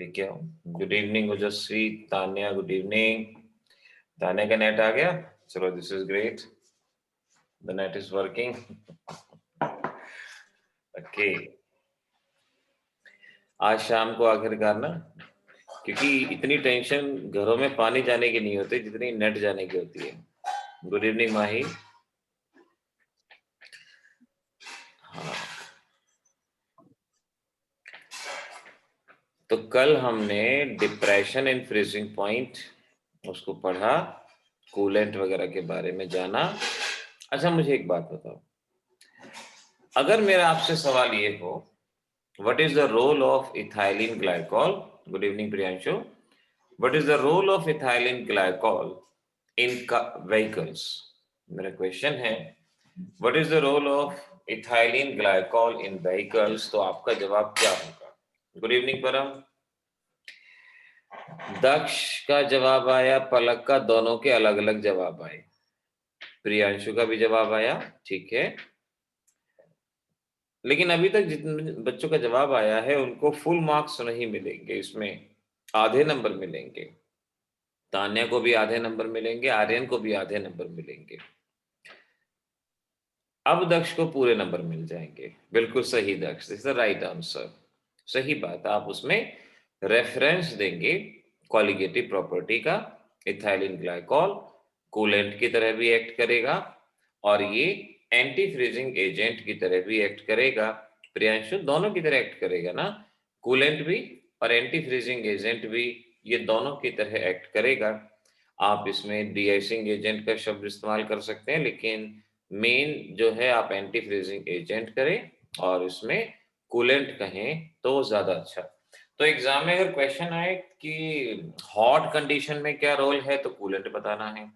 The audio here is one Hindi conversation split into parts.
ठीक है। गुड इवनिंग ओजस्वी, तान्या गुड इवनिंग। तान्या का नेट आ गया, चलो this is great, the net is working. Okay, आज शाम को आखिरकार ना, क्योंकि इतनी टेंशन घरों में पानी जाने की नहीं होती जितनी नेट जाने की होती है। गुड इवनिंग माही। हाँ, तो कल हमने डिप्रेशन एंड फ्रीजिंग पॉइंट उसको पढ़ा, कूलेंट वगैरह के बारे में जाना। अच्छा मुझे एक बात बताओ, अगर मेरा आपसे सवाल ये हो, what is the role of ethylene glycol? Good evening Priyanshu. What is the role of ethylene glycol in vehicles? मेरा क्वेश्चन है, what is the role of ethylene glycol in vehicles? तो आपका जवाब क्या होगा? गुड इवनिंग परम। दक्ष का जवाब आया, पलक का, दोनों के अलग अलग जवाब आए। प्रियांशु का भी जवाब आया, ठीक है। लेकिन अभी तक जितने बच्चों का जवाब आया है उनको फुल मार्क्स नहीं मिलेंगे, इसमें आधे नंबर मिलेंगे। तान्या को भी आधे नंबर मिलेंगे, आर्यन को भी आधे नंबर मिलेंगे। अब दक्ष को पूरे नंबर मिल जाएंगे। बिल्कुल सही Daksh, this is the right answer. सही बात, आप उसमें रेफरेंस देंगे कॉलिगेटिव प्रॉपर्टी का। इथाइलिन ग्लाइकॉल कूलेंट की तरह भी एक्ट करेगा और ये एंटी फ्रीजिंग एजेंट की तरह भी एक्ट करेगा। प्रियांशु, दोनों की तरह एक्ट करेगा ना, कूलेंट भी और एंटी फ्रीजिंग एजेंट भी, ये दोनों की तरह एक्ट करेगा। आप इसमें डीआइसिंग एजेंट का शब्द इस्तेमाल कर सकते हैं, लेकिन मेन जो है आप एंटी फ्रीजिंग एजेंट करें और इसमें कूलेंट कहें तो ज्यादा अच्छा। तो एग्जाम में अगर क्वेश्चन आए कि हॉट कंडीशन में क्या रोल है, तो कूलेंट बताना है।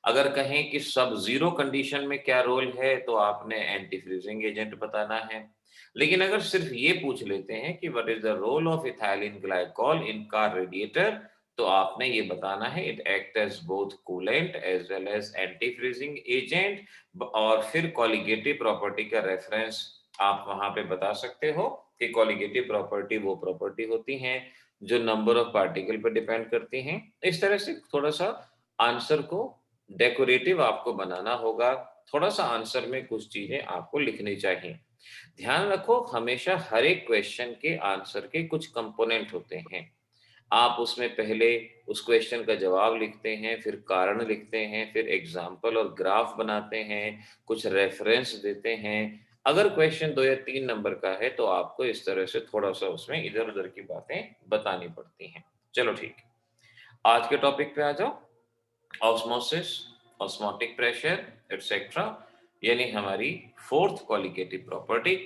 अगर कहें कि सब जीरो कंडीशन में क्या रोल है, तो आपने एंटी फ्रीजिंग एजेंट बताना है। लेकिन अगर सिर्फ ये पूछ लेते हैं कि what is the role of ethylene glycol in car radiator, तो आपने ये बताना है it act as both coolant as well as anti freezing agent. और फिर कॉलिगेटिव प्रॉपर्टी का रेफरेंस आप वहां पे बता सकते हो कि कॉलिगेटिव प्रॉपर्टी वो प्रॉपर्टी होती हैं जो नंबर ऑफ पार्टिकल पर डिपेंड करती हैं। इस तरह से थोड़ा सा आंसर को डेकोरेटिव आपको बनाना होगा, थोड़ा सा आंसर में कुछ चीजें आपको लिखनी चाहिए। ध्यान रखो, हमेशा हर एक क्वेश्चन के आंसर के कुछ कंपोनेंट होते हैं। आप उसमें पहले उस क्वेश्चन का जवाब लिखते हैं, फिर कारण लिखते हैं, फिर एग्जाम्पल और ग्राफ बनाते हैं, कुछ रेफरेंस देते हैं। अगर क्वेश्चन 2 या 3 नंबर का है तो आपको इस तरह से थोड़ा सा उसमें इधर उधर की बातें बतानी पड़ती हैं। चलो ठीक है, आज के टॉपिक पे आ जाओ। ऑस्मोसिस, ऑस्मोटिक प्रेशर एटसेट्रा, यानी हमारी फोर्थ कॉलिगेटिव प्रॉपर्टी।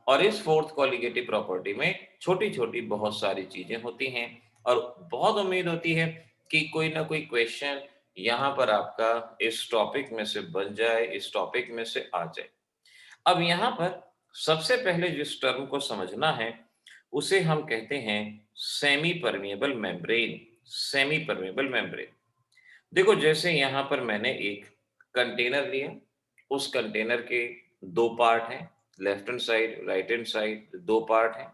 और इस फोर्थ कॉलिगेटिव प्रॉपर्टी में छोटी छोटी बहुत सारी चीजें होती हैं और बहुत उम्मीद होती है कि कोई ना कोई क्वेश्चन यहाँ पर आपका इस टॉपिक में से बन जाए, इस टॉपिक में से आ जाए। अब यहाँ पर सबसे पहले जिस टर्म को समझना है उसे हम कहते हैं semi permeable membrane. Semi permeable membrane, देखो जैसे यहाँ पर मैंने एक कंटेनर लिया, उस कंटेनर के दो पार्ट हैं, left hand side right hand side दो पार्ट हैं,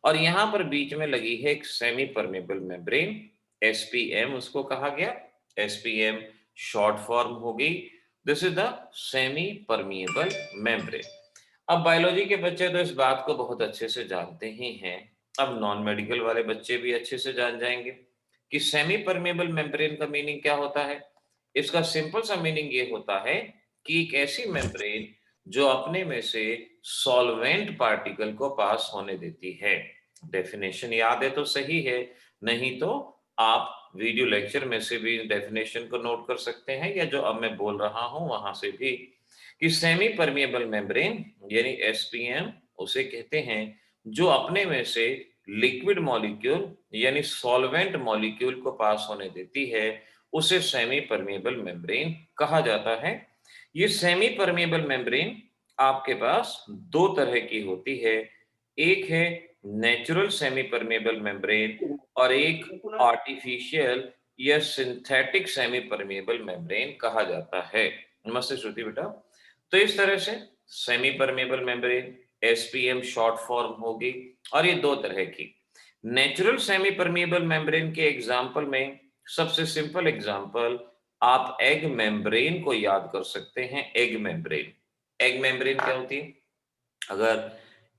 और यहाँ पर बीच में लगी है एक सेमी परमेबल मेम्ब्रेन, एसपीएम उसको कहा गया। एसपीएम शॉर्ट फॉर्म होगी, this is the semi permeable membrane. अब बायोलॉजी के बच्चे तो इस बात को बहुत अच्छे से जानते ही हैं, अब नॉन मेडिकल वाले बच्चे भी अच्छे से जान जाएंगे कि सेमी परमेबल मेम्ब्रेन का मीनिंग क्या होता है। इसका सिंपल सा मीनिंग ये होता है कि एक ऐसी मेम्ब्रेन जो अपने में से सॉल्वेंट पार्टिकल को पास होने देती है। डेफिनेशन याद है तो सही है, नहीं तो आप वीडियो लेक्चर में से भी डेफिनेशन को नोट कर सकते हैं, या जो अब मैं बोल रहा हूं वहां से भी, कि सेमी परमिएबल मेम्ब्रेन यानी एसपीएम उसे कहते हैं जो अपने में से लिक्विड मॉलिक्यूल यानी सॉल्वेंट मॉलिक्यूल को पास होने देती है, उसे सेमी परमिएबल मेम्ब्रेन कहा जाता है। ये सेमी परमिएबल मेम्ब्रेन आपके पास दो तरह की होती है, एक है नेचुरल सेमी परमिएबल मेम्ब्रेन और एक आर्टिफिशियल या सिंथेटिक सेमी परमिएबल मेम्ब्रेन कहा जाता है। नमस्ते श्रुति बेटा। तो इस तरह से semi permeable membrane SPM short form होगी, और ये दो तरह की, नेचुरल सेमी परमिएबल मेम्ब्रेन के एग्जाम्पल में सबसे सिंपल एग्जाम्पल आप एग मेम्ब्रेन को याद कर सकते हैं। एग मेम्ब्रेन, एग मेम्ब्रेन क्या होती है? अगर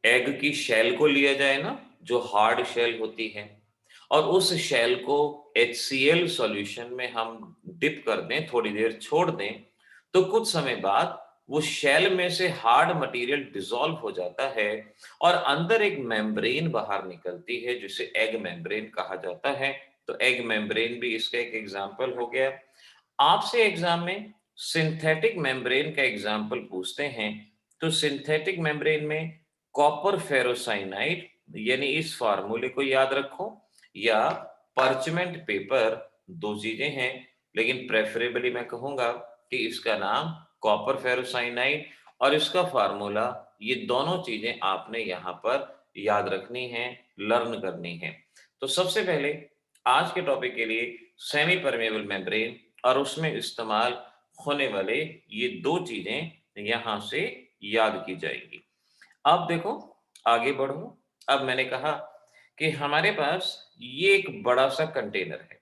एग की शेल को लिया जाए ना, जो हार्ड शेल होती है, और उस शेल को HCl सॉल्यूशन में हम डिप कर दें, थोड़ी देर छोड़ दें, तो कुछ समय बाद वो शेल में से हार्ड मटेरियल डिसॉल्व हो जाता है और अंदर एक मेम्ब्रेन बाहर निकलती है जिसे एग मेम्ब्रेन कहा जाता है। तो एग मेम्ब्रेन भी इसका एक एग्जाम्पल हो गया। आपसे एग्जाम में सिंथेटिक मेम्ब्रेन का एग्जाम्पल पूछते हैं, तो सिंथेटिक मेम्ब्रेन में कॉपर फेरोसाइनाइड, यानी इस फार्मूले को याद रखो, या परचमेंट पेपर, दो चीजें हैं, लेकिन प्रेफरेबली मैं कहूंगा कि इसका नाम कॉपर फेरोसाइनाइड और इसका फार्मूला, ये दोनों चीजें आपने यहाँ पर याद रखनी है, लर्न करनी है। तो सबसे पहले आज के टॉपिक के लिए सेमी परमेबल मेम्ब्रेन और उसमें इस्तेमाल होने वाले ये दो चीजें यहां से याद की जाएंगी। अब देखो, आगे बढ़ो। अब मैंने कहा कि हमारे पास ये एक बड़ा सा कंटेनर है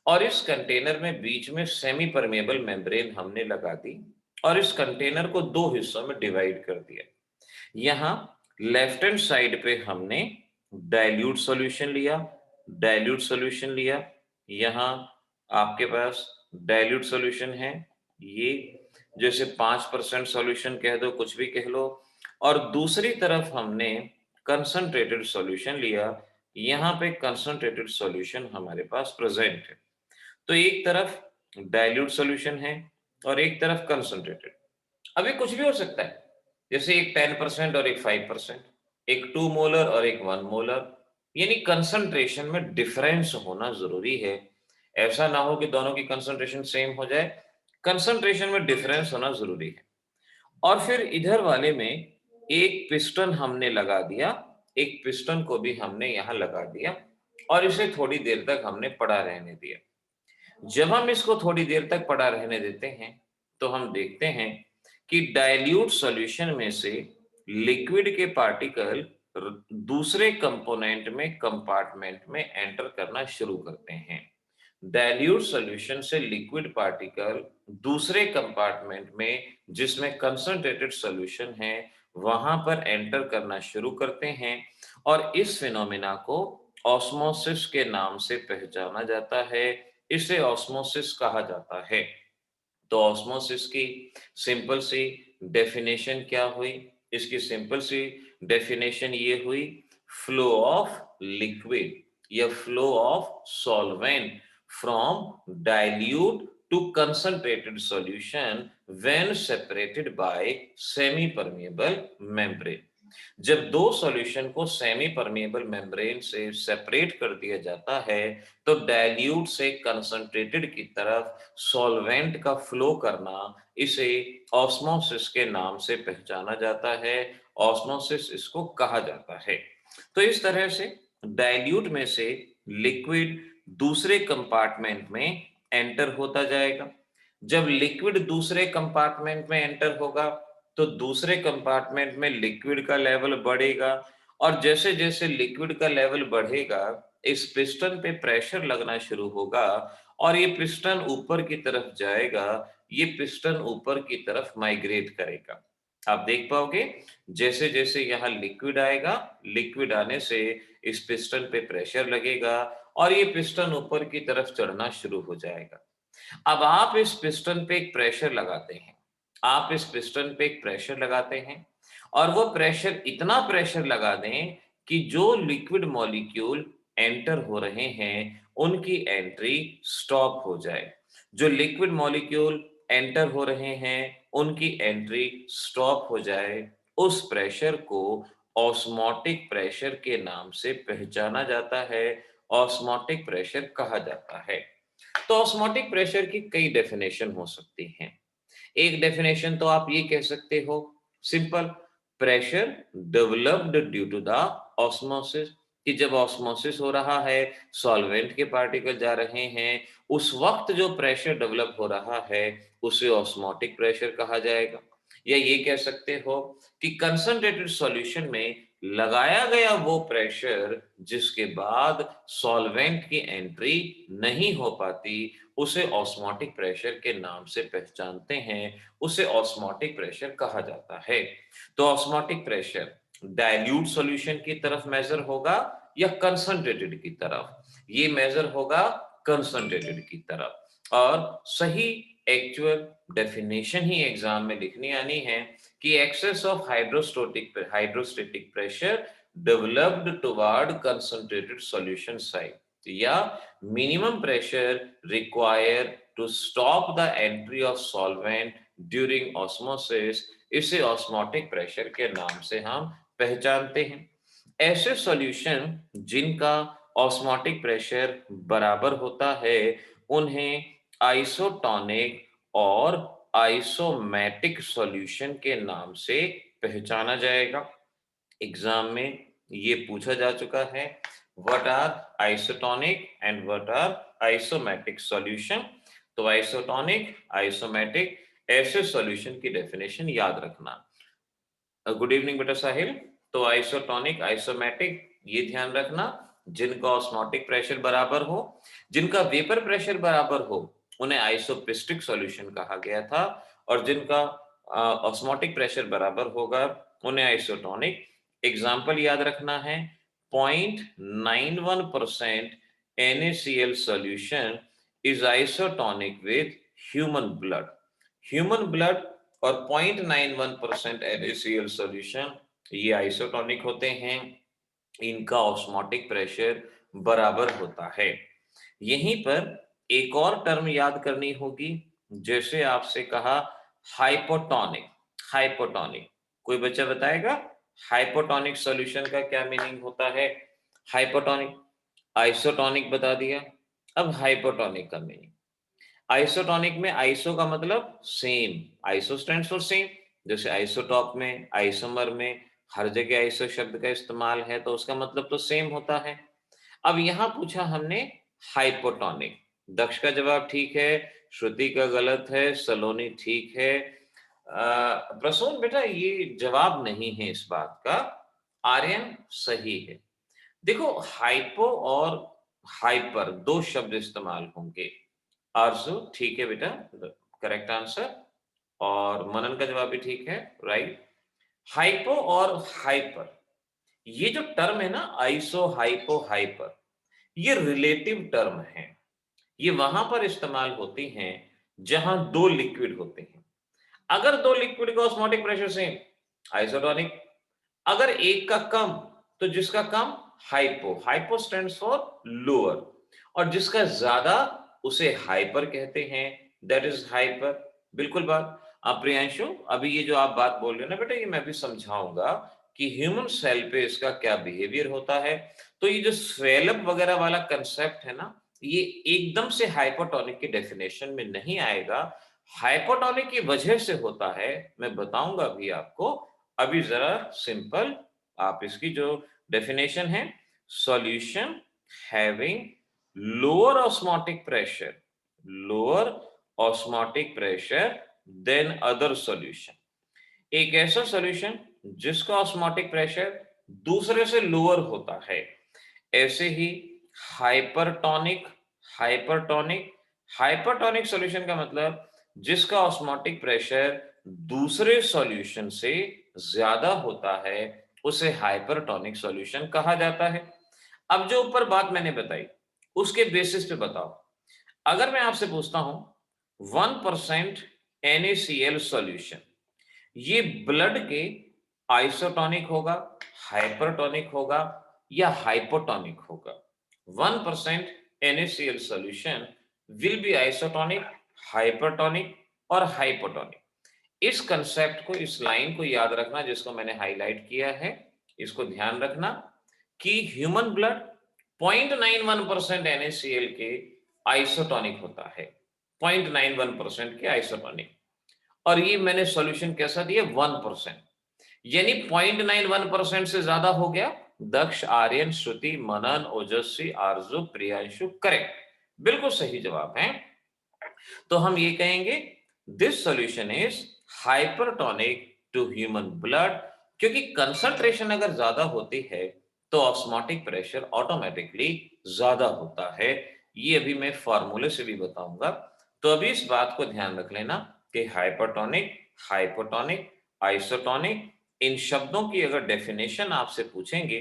और इस कंटेनर में बीच में सेमी परमेबल मेम्ब्रेन हमने लगा दी और इस कंटेनर को दो हिस्सों में डिवाइड कर दिया। यहाँ लेफ्ट हैंड साइड पे हमने डाइल्यूट सॉल्यूशन लिया, डाइल्यूट सॉल्यूशन लिया। यहाँ आपके पास डाइल्यूट सॉल्यूशन है, ये जैसे 5% सॉल्यूशन कह दो, कुछ भी कह लो। और दूसरी तरफ हमने कंसंट्रेटेड सॉल्यूशन लिया, यहाँ पे कंसंट्रेटेड सॉल्यूशन हमारे पास प्रेजेंट है। तो एक तरफ डाइल्यूट सॉल्यूशन है और एक तरफ कंसंट्रेटेड। अब ये कुछ भी हो सकता है, जैसे एक 10% और एक 5%, एक 2 मोलर और एक 1 मोलर, यानी कंसंट्रेशन में डिफरेंस होना जरूरी है। ऐसा ना हो कि दोनों की कंसंट्रेशन सेम हो जाए, कंसंट्रेशन में डिफरेंस होना जरूरी है। और फिर इधर वाले में एक पिस्टन हमने लगा दिया, एक पिस्टन को भी हमने यहां लगा दिया और इसे थोड़ी देर तक हमने पड़ा रहने दिया। जब हम इसको थोड़ी देर तक पड़ा रहने देते हैं, तो हम देखते हैं कि डाइल्यूट सॉल्यूशन में से लिक्विड के पार्टिकल दूसरे कंपोनेंट में, कंपार्टमेंट में एंटर करना शुरू करते हैं। डाइल्यूट सॉल्यूशन से लिक्विड पार्टिकल दूसरे कंपार्टमेंट में, जिसमें कंसंट्रेटेड सॉल्यूशन है, वहां पर एंटर करना शुरू करते हैं और इस फिनोमिना को ऑस्मोसिस के नाम से पहचाना जाता है। इसे ऑस्मोसिस कहा जाता है। तो ऑस्मोसिस की सिंपल सी डेफिनेशन क्या हुई? इसकी सिंपल सी डेफिनेशन ये हुई, फ्लो ऑफ लिक्विड या flow of solvent from dilute to concentrated solution when separated by semi permeable membrane. जब दो सॉल्यूशन को सेमी परमिएबल मेम्ब्रेन से सेपरेट कर दिया जाता है, तो डाइल्यूट से कंसंट्रेटेड की तरफ सॉल्वेंट का फ्लो करना, इसे ऑस्मोसिस के नाम से पहचाना जाता है। ऑस्मोसिस इसको कहा जाता है। तो इस तरह से डाइल्यूट में से लिक्विड दूसरे कंपार्टमेंट में एंटर होता जाएगा। जब लिक्विड दूसरे कंपार्टमेंट में एंटर होगा, तो दूसरे कंपार्टमेंट में लिक्विड का लेवल बढ़ेगा और जैसे जैसे लिक्विड का लेवल बढ़ेगा, इस पिस्टन पे प्रेशर लगना शुरू होगा और ये पिस्टन ऊपर की तरफ जाएगा, ये पिस्टन ऊपर की तरफ माइग्रेट करेगा। आप देख पाओगे, जैसे जैसे यहाँ लिक्विड आएगा, लिक्विड आने से इस पिस्टन पे प्रेशर लगेगा और ये पिस्टन ऊपर की तरफ चढ़ना शुरू हो जाएगा। अब आप इस पिस्टन पे एक प्रेशर लगाते हैं, आप इस पिस्टन पे एक प्रेशर लगाते हैं और वो प्रेशर, इतना प्रेशर लगा दें कि जो लिक्विड मॉलिक्यूल एंटर हो रहे हैं उनकी एंट्री स्टॉप हो जाए। जो लिक्विड मॉलिक्यूल एंटर हो रहे हैं उनकी एंट्री स्टॉप हो जाए। उस प्रेशर को ऑस्मोटिक प्रेशर के नाम से पहचाना जाता है, ऑस्मोटिक प्रेशर कहा जाता है। तो ऑस्मोटिक प्रेशर की कई डेफिनेशन हो सकती हैं। एक डेफिनेशन तो आप ये कह सकते हो, simple, pressure developed due to the osmosis, कि जब ऑस्मोसिस हो रहा है, सॉल्वेंट के पार्टिकल जा रहे हैं, उस वक्त जो प्रेशर डेवलप हो रहा है उसे ऑस्मोटिक प्रेशर कहा जाएगा। या ये कह सकते हो कि कंसंट्रेटेड सॉल्यूशन में लगाया गया वो प्रेशर जिसके बाद सॉल्वेंट की एंट्री नहीं हो पाती, उसे ऑस्मोटिक प्रेशर के नाम से पहचानते हैं, उसे ऑस्मोटिक प्रेशर कहा जाता है। तो ऑस्मोटिक प्रेशर डाइल्यूट सॉल्यूशन की तरफ मेजर होगा या कंसंट्रेटेड की तरफ? ये मेजर होगा कंसंट्रेटेड की तरफ। और सही एक्चुअल डेफिनेशन ही एग्जाम में लिखनी आनी है कि excess of hydrostatic pressure developed toward concentrated solution site या minimum pressure required to stop the entry of solvent during osmosis, इसे osmotic pressure के नाम से हम पहचानते हैं। ऐसे सॉल्यूशन जिनका ऑस्मोटिक प्रेशर बराबर होता है उन्हें आइसोटोनिक और आइसोमेटिक सॉल्यूशन के नाम से पहचाना जाएगा। एग्जाम में ये पूछा जा चुका है, what are isotonic and what are isometric solution. तो आइसोटोनिक आइसोमेटिक ऐसे सॉल्यूशन की डेफिनेशन याद रखना। गुड इवनिंग बेटा साहिल। तो आइसोटोनिक आइसोमेटिक ये ध्यान रखना, जिनका ऑस्मोटिक प्रेशर बराबर हो, जिनका वेपर प्रेशर बराबर हो, उन्हें आइसोपिस्टिक सॉल्यूशन कहा गया था, और जिनका ऑस्मोटिक प्रेशर बराबर होगा उन्हें आइसोटोनिक। एग्जाम्पल याद रखना है, 0.91% NaCl solution is isotonic with human blood. Human blood और 0.91% NaCl सॉल्यूशन ये आइसोटोनिक होते हैं, इनका ऑस्मोटिक प्रेशर बराबर होता है। यहीं पर एक और टर्म याद करनी होगी, जैसे आपसे कहा हाइपोटोनिक। हाइपोटोनिक कोई बच्चा बताएगा हाइपोटोनिक सॉल्यूशन का क्या मीनिंग होता है? हाइपोटोनिक, आइसोटोनिक बता दिया, अब हाइपोटोनिक का मीनिंग। आइसोटोनिक में आइसो का मतलब same, iso stands for same, जैसे आइसोटॉप में, आइसोमर में हर जगह आइसो शब्द का इस्तेमाल है तो उसका मतलब तो सेम होता है। अब यहां पूछा हमने हाइपोटोनिक, दक्ष का जवाब ठीक है, श्रुति का गलत है, सलोनी ठीक है। प्रसून बेटा ये जवाब नहीं है इस बात का, आर्यन सही है। देखो हाइपो और हाइपर दो शब्द इस्तेमाल होंगे। आरजू ठीक है बेटा, करेक्ट आंसर, और मनन का जवाब भी ठीक है, राइट। हाइपो और हाइपर, ये जो टर्म है ना आइसो हाइपो हाइपर, ये रिलेटिव टर्म है। ये वहां पर इस्तेमाल होती हैं जहां दो लिक्विड होते हैं। अगर दो लिक्विड का ऑस्मोटिक प्रेशर सेम, आइसोटोनिक। अगर एक का कम, तो जिसका कम hypo, hypo stands for lower, और जिसका ज्यादा उसे हाइपर कहते हैं, दैट इज हाइपर। बिल्कुल बात। अब प्रियांशु अभी ये जो आप बात बोल रहे हो ना बेटा, ये मैं भी समझाऊंगा कि ह्यूमन सेल पे इसका क्या बिहेवियर होता है। तो ये जो स्वेलअप वगैरह वाला कंसेप्ट है ना, ये एकदम से हाइपोटोनिक की डेफिनेशन में नहीं आएगा। हाइपोटोनिक की वजह से होता है, मैं बताऊंगा अभी आपको। अभी जरा सिंपल आप इसकी जो डेफिनेशन है, solution having lower osmotic pressure, lower osmotic pressure than other solution. एक ऐसा सॉल्यूशन जिसका ऑस्मोटिक प्रेशर दूसरे से लोअर होता है, ऐसे ही हाइपरटोनिक। हाइपरटोनिक, हाइपरटोनिक सॉल्यूशन का मतलब जिसका ऑस्मोटिक प्रेशर दूसरे सॉल्यूशन से ज्यादा होता है, उसे हाइपरटोनिक सॉल्यूशन कहा जाता है। अब जो ऊपर बात मैंने बताई उसके बेसिस पे बताओ, अगर मैं आपसे पूछता हूं 1% NaCl सॉल्यूशन, ये ब्लड के आइसोटोनिक होगा, हाइपरटोनिक होगा या हाइपोटोनिक होगा? 1% NaCl solution will be isotonic, hypertonic और hypotonic। इस कंसेप्ट को, इस लाइन को याद रखना जिसको मैंने हाईलाइट किया है, इसको ध्यान रखना कि ह्यूमन ब्लड 0.91% NaCl के आइसोटोनिक होता है, 0.91% के आइसोटोनिक, और ये मैंने सॉल्यूशन कैसा दिया 1%, यानी 0.91% से ज्यादा हो गया। दक्ष, आर्यन, श्रुति, मनन, ओजस्वी, आरजू, प्रियांशु करेक्ट, बिल्कुल सही जवाब है। तो हम ये कहेंगे this solution is hypertonic to human blood क्योंकि कंसंट्रेशन अगर ज्यादा होती है तो ऑस्मोटिक प्रेशर ऑटोमेटिकली ज्यादा होता है। ये अभी मैं फार्मूले से भी बताऊंगा। तो अभी इस बात को ध्यान रख लेना कि हाइपरटोनिक, हाइपोटोनिक, आइसोटोनिक, इन शब्दों की अगर डेफिनेशन आपसे पूछेंगे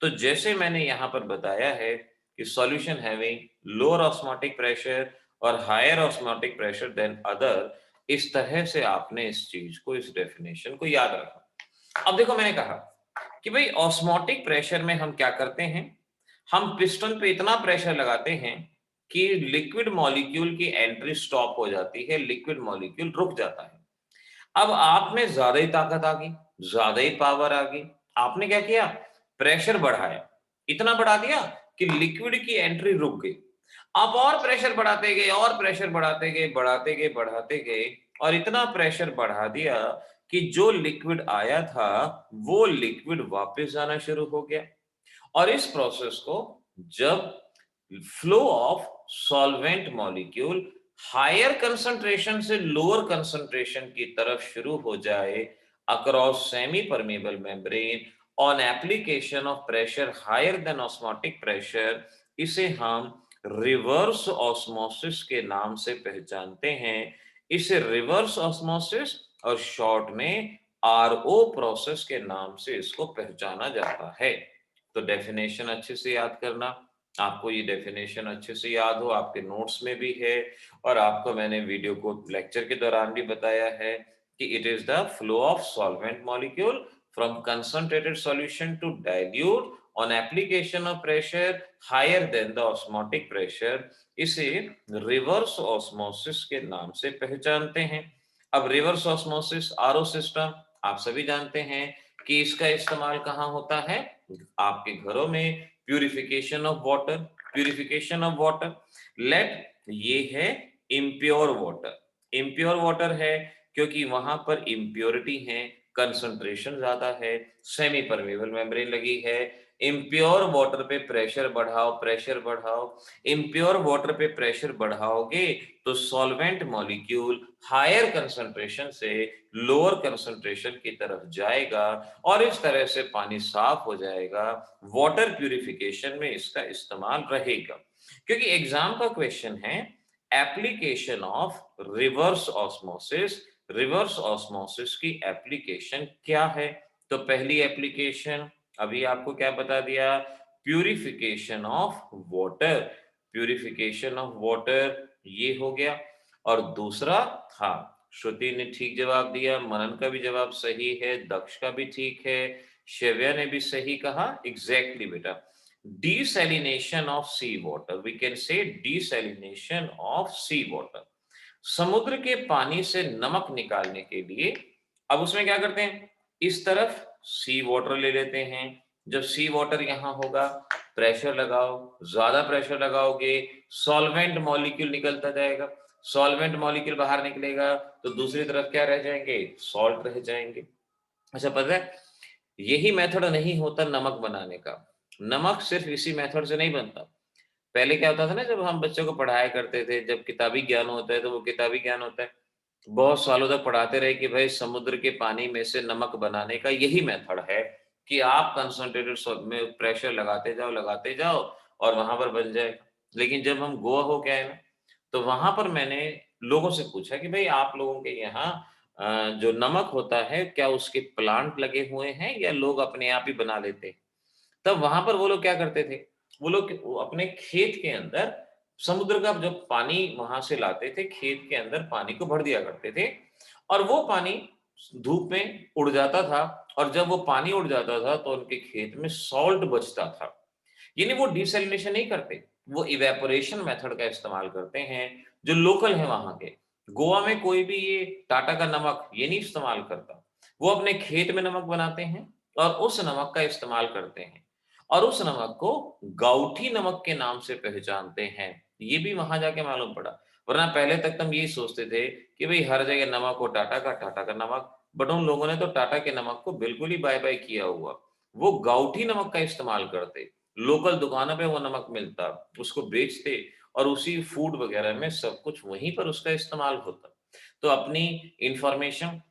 तो जैसे मैंने यहां पर बताया है कि solution having lower osmotic pressure और higher osmotic pressure than other, इस तरह से आपने इस चीज को, इस डेफिनेशन को याद रखा। अब देखो मैंने कहा कि भाई ऑस्मोटिक प्रेशर में हम क्या करते हैं, हम पिस्टन पे इतना प्रेशर लगाते हैं कि लिक्विड मॉलिक्यूल की एंट्री स्टॉप हो जाती है, लिक्विड मॉलिक्यूल रुक जाता है। अब आप में ज्यादा ही ताकत आ गई, ज्यादा ही पावर आ गई, आपने क्या किया, प्रेशर बढ़ाया, इतना बढ़ा दिया कि लिक्विड की एंट्री रुक गई। आप और प्रेशर बढ़ाते गए, और प्रेशर बढ़ाते गए, बढ़ाते गए, बढ़ाते गए, और इतना प्रेशर बढ़ा दिया कि जो लिक्विड आया था वो लिक्विड वापस जाना शुरू हो गया। और इस प्रोसेस को जब flow of solvent molecule higher concentration से लोअर कंसंट्रेशन की तरफ शुरू हो जाए across semi permeable membrane on application of pressure higher than osmotic pressure, इसे हम रिवर्स ऑस्मोसिस के नाम से पहचानते हैं। इसे रिवर्स ऑस्मोसिस और शॉर्ट में आरओ प्रोसेस के नाम से इसको पहचाना जाता है। तो डेफिनेशन अच्छे से याद करना, आपको ये डेफिनेशन अच्छे से याद हो, आपके नोट्स में भी है और आपको मैंने वीडियो को लेक्चर के दौरान भी बताया है कि it is the flow of solvent molecule from concentrated solution to dilute on application of pressure higher than the osmotic pressure. इसे रिवर्स ऑस्मोसिस के नाम से पहचानते हैं। अब रिवर्स ऑस्मोसिस आरओ सिस्टम आप सभी जानते हैं कि इसका इस्तेमाल कहाँ होता है, आपके घरों में, purification of water, purification of water. Let ये है इम्प्योर वाटर, इम्प्योर वाटर है क्योंकि वहां पर इम्प्योरिटी है, कंसंट्रेशन ज्यादा है, सेमी परमेबल मेम्ब्रेन लगी है। इम्प्योर वाटर पे प्रेशर बढ़ाओ, प्रेशर बढ़ाओ, इम्प्योर वाटर पे प्रेशर बढ़ाओगे तो सॉल्वेंट मॉलिक्यूल हायर कंसंट्रेशन से लोअर कंसंट्रेशन की तरफ जाएगा और इस तरह से पानी साफ हो जाएगा। वाटर प्यूरिफिकेशन में इसका इस्तेमाल रहेगा। क्योंकि एग्जाम का क्वेश्चन है application of reverse osmosis, reverse osmosis की एप्लीकेशन क्या है। तो पहली एप्लीकेशन अभी आपको क्या बता दिया, purification of water, purification of water ये हो गया। और दूसरा, हाँ, श्रुति ने ठीक जवाब दिया, मनन का भी जवाब सही है, दक्ष का भी ठीक है, शिव्या ने भी सही कहा, एग्जैक्टली बेटा। Desalination of sea water, we can say desalination of sea water, समुद्र के पानी से नमक निकालने के लिए अब उसमें क्या करते हैं, इस तरफ सी वाटर ले लेते हैं। जब सी वाटर यहां होगा, प्रेशर लगाओ, ज्यादा प्रेशर लगाओगे, सॉल्वेंट मॉलिक्यूल निकलता जाएगा, सॉल्वेंट मॉलिक्यूल बाहर निकलेगा तो दूसरी तरफ क्या रह जाएंगे, सॉल्ट रह जाएंगे। अच्छा पता है, यही मेथड नहीं होता नमक बनाने का, नमक सिर्फ इसी मेथड से नहीं बनता। पहले क्या होता था ना, जब हम बच्चों को पढ़ाया करते थे, जब किताबी ज्ञान होता है तो वो किताबी ज्ञान होता है, बहुत सालों तक पढ़ाते रहे कि भाई समुद्र के पानी में से नमक बनाने का यही मेथड है कि आप कंसंट्रेटेड में प्रेशर लगाते जाओ और वहां पर बन जाए। लेकिन जब हम गोवा हो गए ना, तो वहां पर मैंने लोगों से पूछा कि भाई आप लोगों के यहाँ जो नमक होता है क्या उसके प्लांट लगे हुए हैं या लोग अपने आप ही बना लेते हैं। तब वहां पर वो लोग क्या करते थे, वो अपने खेत के अंदर समुद्र का जो पानी वहां से लाते थे, खेत के अंदर पानी को भर दिया करते थे और वो पानी धूप में उड़ जाता था। और जब वो पानी उड़ जाता था तो उनके खेत में सॉल्ट बचता था। यानी वो डिसैलिनेशन नहीं करते, वो इवेपोरेशन मेथड का इस्तेमाल करते हैं जो लोकल है वहां के। गोवा में कोई भी ये टाटा का नमक ये नहीं इस्तेमाल करता, वो अपने खेत में नमक बनाते हैं और उस नमक का इस्तेमाल करते हैं और उस नमक को गाउठी नमक के नाम से पहचानते हैं। ये भी वहां जाके मालूम पड़ा, वरना पहले तक हम यही सोचते थे कि भाई हर जगह नमक हो टाटा का नमक। बट उन लोगों ने तो टाटा के नमक को बिल्कुल ही बाय बाय किया हुआ, वो गाउठी नमक का इस्तेमाल करते, लोकल दुकानों पे वो नमक मिलता, उसको बेचते और उसी फूड वगैरह में सब कुछ वहीं पर उसका इस्तेमाल होता। तो अपनी इंफॉर्मेशन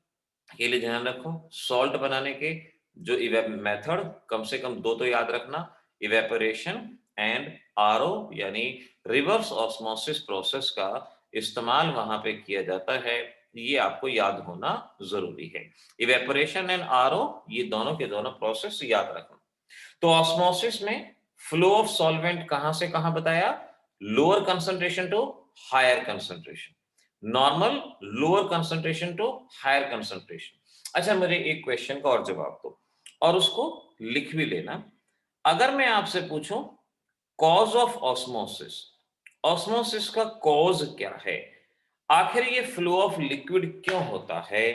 के लिए ध्यान रखो, सॉल्ट बनाने के जो मेथड कम से कम दो तो याद रखना, इवेपोरेशन एंड आरओ यानी रिवर्स ऑस्मोसिस प्रोसेस का इस्तेमाल वहां पे किया जाता है, ये आपको याद होना जरूरी है। इवेपोरेशन एंड आरओ ये दोनों के दोनों प्रोसेस याद रखना। तो ऑस्मोसिस में फ्लो ऑफ सॉल्वेंट कहां से कहां बताया, lower concentration to higher concentration, normal lower concentration to higher concentration. अच्छा, मेरे एक क्वेश्चन का और जवाब दो और उसको लिख भी लेना। अगर मैं आपसे पूछूं कॉज ऑफ ऑस्मोसिस, ऑस्मोसिस का कॉज क्या है, आखिर ये फ्लो ऑफ लिक्विड क्यों होता है,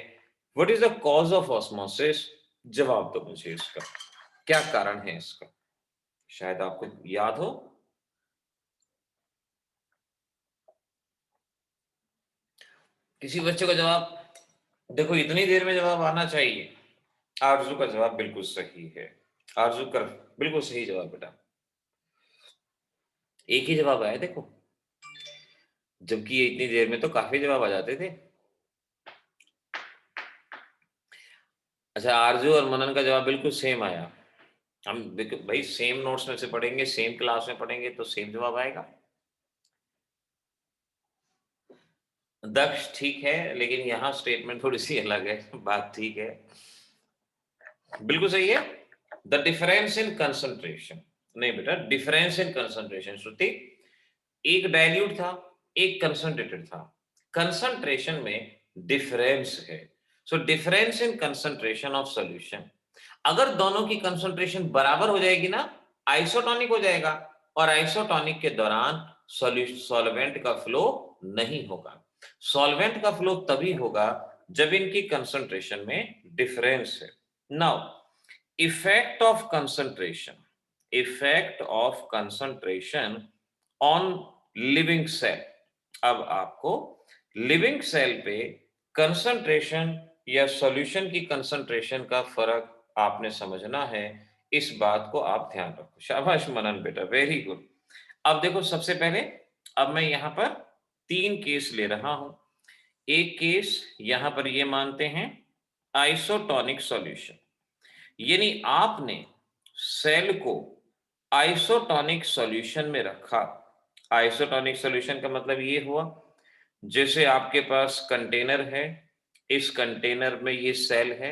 what is the cause of osmosis, जवाब दो मुझे इसका, क्या कारण है इसका, शायद आपको याद हो। किसी बच्चे का जवाब, देखो इतनी देर में जवाब आना चाहिए। आरजू का जवाब बिल्कुल सही है, आरजू कर बिल्कुल सही जवाब बेटा, एक ही जवाब आया देखो, जबकि ये इतनी देर में तो काफी जवाब आ जाते थे। अच्छा, आरजू और मनन का जवाब बिल्कुल सेम आया। हम देखो भाई, सेम नोट्स में से पढ़ेंगे, सेम क्लास में पढ़ेंगे तो सेम जवाब आएगा। दक्ष ठीक है, लेकिन यहाँ स्टेटमेंट थोड़ी सी अलग है, बात ठीक है, बिल्कुल सही है। द डिफरेंस इन कंसंट्रेशन, नहीं बेटा, डिफरेंस इन कंसंट्रेशन श्रुति, एक डाइल्यूट था एक कंसंट्रेटेड था, कंसंट्रेशन में डिफरेंस है। So difference in concentration of solution, अगर दोनों की कंसंट्रेशन बराबर हो जाएगी ना, आइसोटोनिक हो जाएगा, और आइसोटोनिक के दौरान सॉल्वेंट का फ्लो नहीं होगा। सॉल्वेंट का फ्लो तभी होगा जब इनकी कंसंट्रेशन में डिफरेंस है। Now effect of concentration, effect of concentration on living cell, अब आपको लिविंग सेल पे कंसंट्रेशन या सॉल्यूशन की कंसंट्रेशन का फर्क आपने समझना है, इस बात को आप ध्यान रखो। शाबाश मनन बेटा, वेरी गुड। अब देखो सबसे पहले, अब मैं यहां पर तीन केस ले रहा हूं। एक केस यहां पर ये मानते हैं आइसोटोनिक सॉल्यूशन, यानी आपने सेल को आइसोटोनिक सॉल्यूशन में रखा। आइसोटोनिक सॉल्यूशन का मतलब ये हुआ, जैसे आपके पास कंटेनर है, इस कंटेनर में ये सेल है,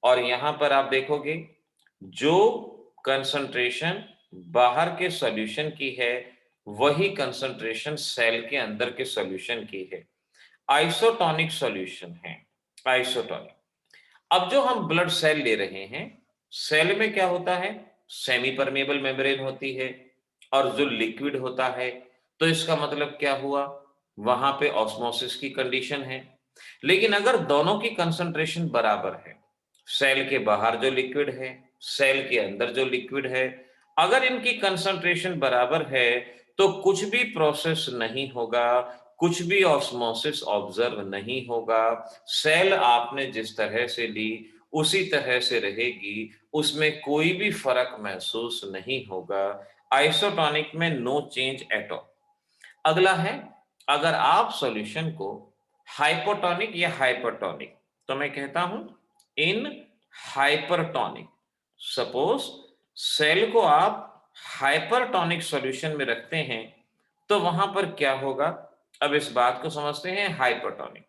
और यहां पर आप देखोगे जो कंसंट्रेशन बाहर के सॉल्यूशन की है वही कंसंट्रेशन सेल के अंदर के सॉल्यूशन की है। आइसोटोनिक सॉल्यूशन है, आइसोटोनिक। अब जो हम ब्लड सेल ले रहे हैं, सेल में क्या होता है, सेमी परमेबल मेम्ब्रेन होती है, और जो लिक्विड होता है, तो इसका मतलब क्या हुआ, वहां पे ऑस्मोसिस की कंडीशन है। लेकिन अगर दोनों की कंसंट्रेशन बराबर है, सेल के बाहर जो लिक्विड है, सेल के अंदर जो लिक्विड है, अगर इनकी कंसंट्रेशन बराबर है तो कुछ भी प्रोसेस नहीं होगा, कुछ भी ऑस्मोसिस ऑब्जर्व नहीं होगा। सेल आपने जिस तरह से ली उसी तरह से रहेगी, उसमें कोई भी फर्क महसूस नहीं होगा। आइसोटोनिक में नो चेंज एट ऑल। अगला है, अगर आप सॉल्यूशन को हाइपोटोनिक या हाइपरटोनिक, तो मैं कहता हूं इन हाइपरटोनिक, सपोज सेल को आप हाइपरटोनिक सॉल्यूशन में रखते हैं तो वहां पर क्या होगा, अब इस बात को समझते हैं हाइपरटोनिक।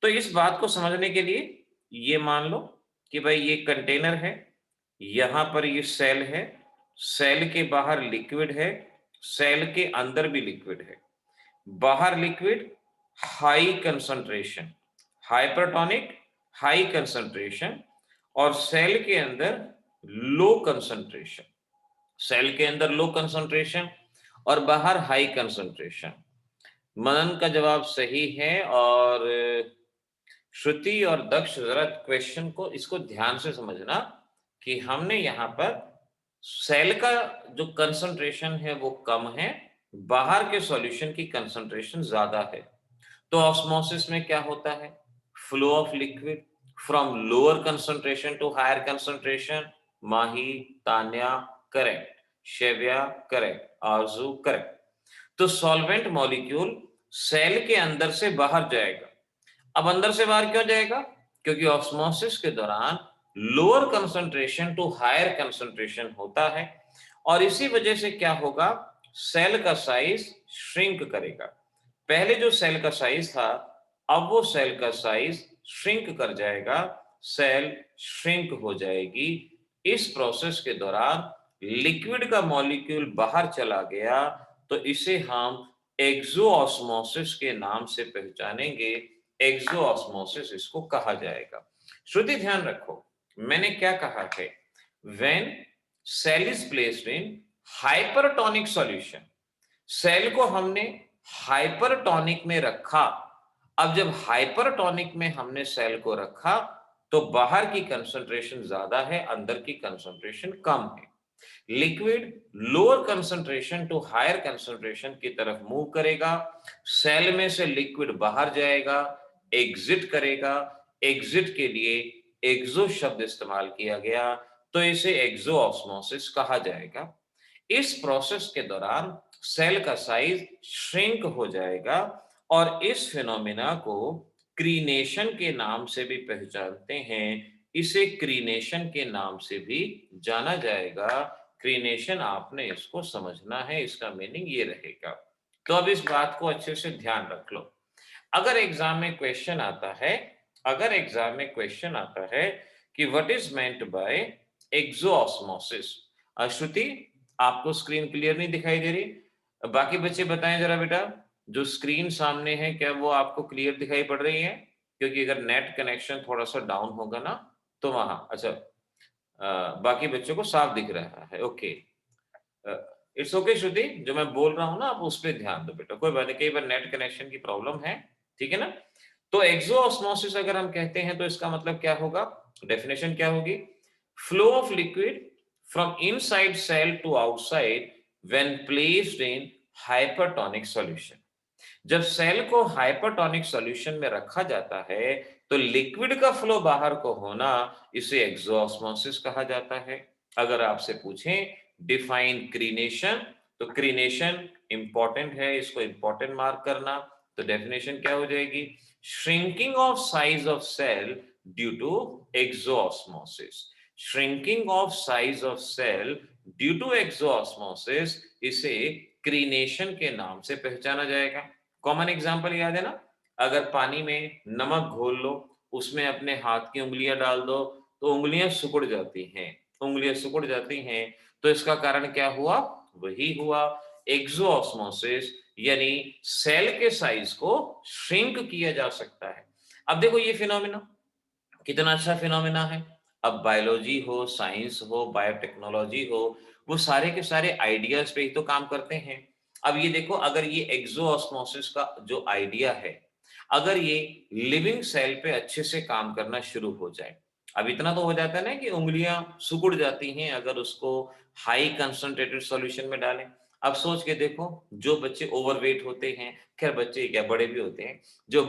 तो इस बात को समझने के लिए ये मान लो कि भाई ये कंटेनर है, यहां पर ये सेल है, सेल के बाहर लिक्विड है, सेल के अंदर भी लिक्विड है। बाहर liquid high concentration, hypertonic high concentration, और सेल के अंदर लो कंसंट्रेशन, सेल के अंदर लो कंसंट्रेशन और बाहर हाई कंसंट्रेशन। मनन का जवाब सही है, और श्रुति और दक्ष जरा क्वेश्चन को इसको ध्यान से समझना कि हमने यहाँ पर सेल का जो कंसंट्रेशन है वो कम है, बाहर के सॉल्यूशन की कंसंट्रेशन ज्यादा है। तो ऑस्मोसिस में क्या होता है, flow of liquid from lower concentration to higher concentration. Mahi, Tanya correct, Shevya correct, Aarzoo correct. तो सॉल्वेंट मॉलिक्यूल सेल के अंदर से बाहर जाएगा। अब अंदर से बाहर क्यों जाएगा, क्योंकि ऑस्मोसिस के दौरान lower concentration to higher concentration होता है, और इसी वजह से क्या होगा, सेल का साइज श्रिंक करेगा। पहले जो सेल का साइज था, अब वो सेल का साइज श्रिंक कर जाएगा, सेल श्रिंक हो जाएगी। इस प्रोसेस के दौरान लिक्विड का मॉलिक्यूल बाहर चला गया, तो इसे हम एक्सोऑस्मोसिस के नाम से पहचानेंगे। एक्सोऑस्मोसिस इसको कहा जाएगा। श्रुति ध्यान रखो, मैंने क्या कहा है, when cell is placed in hypertonic solution, cell को हमने हाइपरटोनिक में रखा। अब जब हाइपरटोनिक में हमने सेल को रखा, तो बाहर की कंसंट्रेशन ज्यादा है, अंदर की कंसंट्रेशन कम है। Liquid lower concentration to higher concentration की तरफ मूव करेगा, सेल में से लिक्विड बाहर जाएगा, एग्जिट करेगा। एग्जिट के लिए एक्सो शब्द इस्तेमाल किया गया, तो इसे एक्सोऑस्मोसिस कहा जाएगा। इस प्रोसेस के दौरान सेल का साइज श्रिंक हो जाएगा, और इस फिनोमिना को क्रीनेशन के नाम से भी पहचानते हैं। इसे क्रीनेशन के नाम से भी जाना जाएगा। क्रीनेशन आपने इसको समझना है, इसका मीनिंग ये रहेगा। तो अब इस बात को अच्छे से ध्यान रख लो। अगर एग्जाम में क्वेश्चन आता है, अगर एग्जाम में क्वेश्चन आता है कि व्हाट इज मेंट बाय एक्सोऑस्मोसिस। श्रुति, आपको स्क्रीन क्लियर नहीं दिखाई दे रही? बाकी बच्चे बताएं जरा बेटा, जो स्क्रीन सामने है क्या वो आपको क्लियर दिखाई पड़ रही है? क्योंकि अगर नेट कनेक्शन थोड़ा सा डाउन होगा ना, तो वहां अच्छा, बाकी बच्चों को साफ दिख रहा है। ओके, इट्स ओके श्रुति, जो मैं बोल रहा हूं ना आप उस पर ध्यान दो बेटा, कोई बात नहीं, कई बार नेट कनेक्शन की प्रॉब्लम है, ठीक है ना। तो एक्सोऑस्मोसिस अगर हम कहते हैं तो इसका मतलब क्या होगा, डेफिनेशन क्या होगी, flow of liquid from inside cell to outside when placed in hypertonic solution. जब सेल को हाइपरटोनिक सॉल्यूशन में रखा जाता है, तो लिक्विड का फ्लो बाहर को होना, इसे एक्सोऑस्मोसिस कहा जाता है। अगर आपसे पूछें डिफाइन क्रीनेशन, तो क्रीनेशन इंपॉर्टेंट है, इसको इंपॉर्टेंट मार्क करना। तो डेफिनेशन क्या हो जाएगी, shrinking of size of cell due to exosmosis. Shrinking of size of cell due to exosmosis, इसे क्रीनेशन के नाम से पहचाना जाएगा। कॉमन एग्जांपल याद है ना, अगर पानी में नमक घोल लो, उसमें अपने हाथ की उंगलियां डाल दो, तो उंगलियां सिकुड़ जाती हैं। उंगलियां सिकुड़ जाती हैं, तो इसका कारण क्या हुआ, वही हुआ एक्सोऑस्मोसिस, यानी सेल के साइज को श्रिंक किया जा सकता है। अब देखो ये फिनोमिना कितना अच्छा फिनोमिना है। अब बायोलॉजी हो, साइंस हो, बायोटेक्नोलॉजी हो, वो सारे के सारे आइडियाज पे ही तो काम करते हैं। अब ये देखो, अगर ये एक्सोऑस्मोसिस का जो आइडिया है, अगर ये लिविंग सेल पे अच्छे से काम करना शुरू हो जाए, अब इतना तो हो जाता है ना कि उंगलियां सिकुड़ जाती हैं अगर उसको हाई कंसंट्रेटेड सॉल्यूशन में डालें। अब सोच के देखो, जो बच्चे ओवरवेट होते हैं, खैर बच्चे क्या बड़े भी होते हैं, जो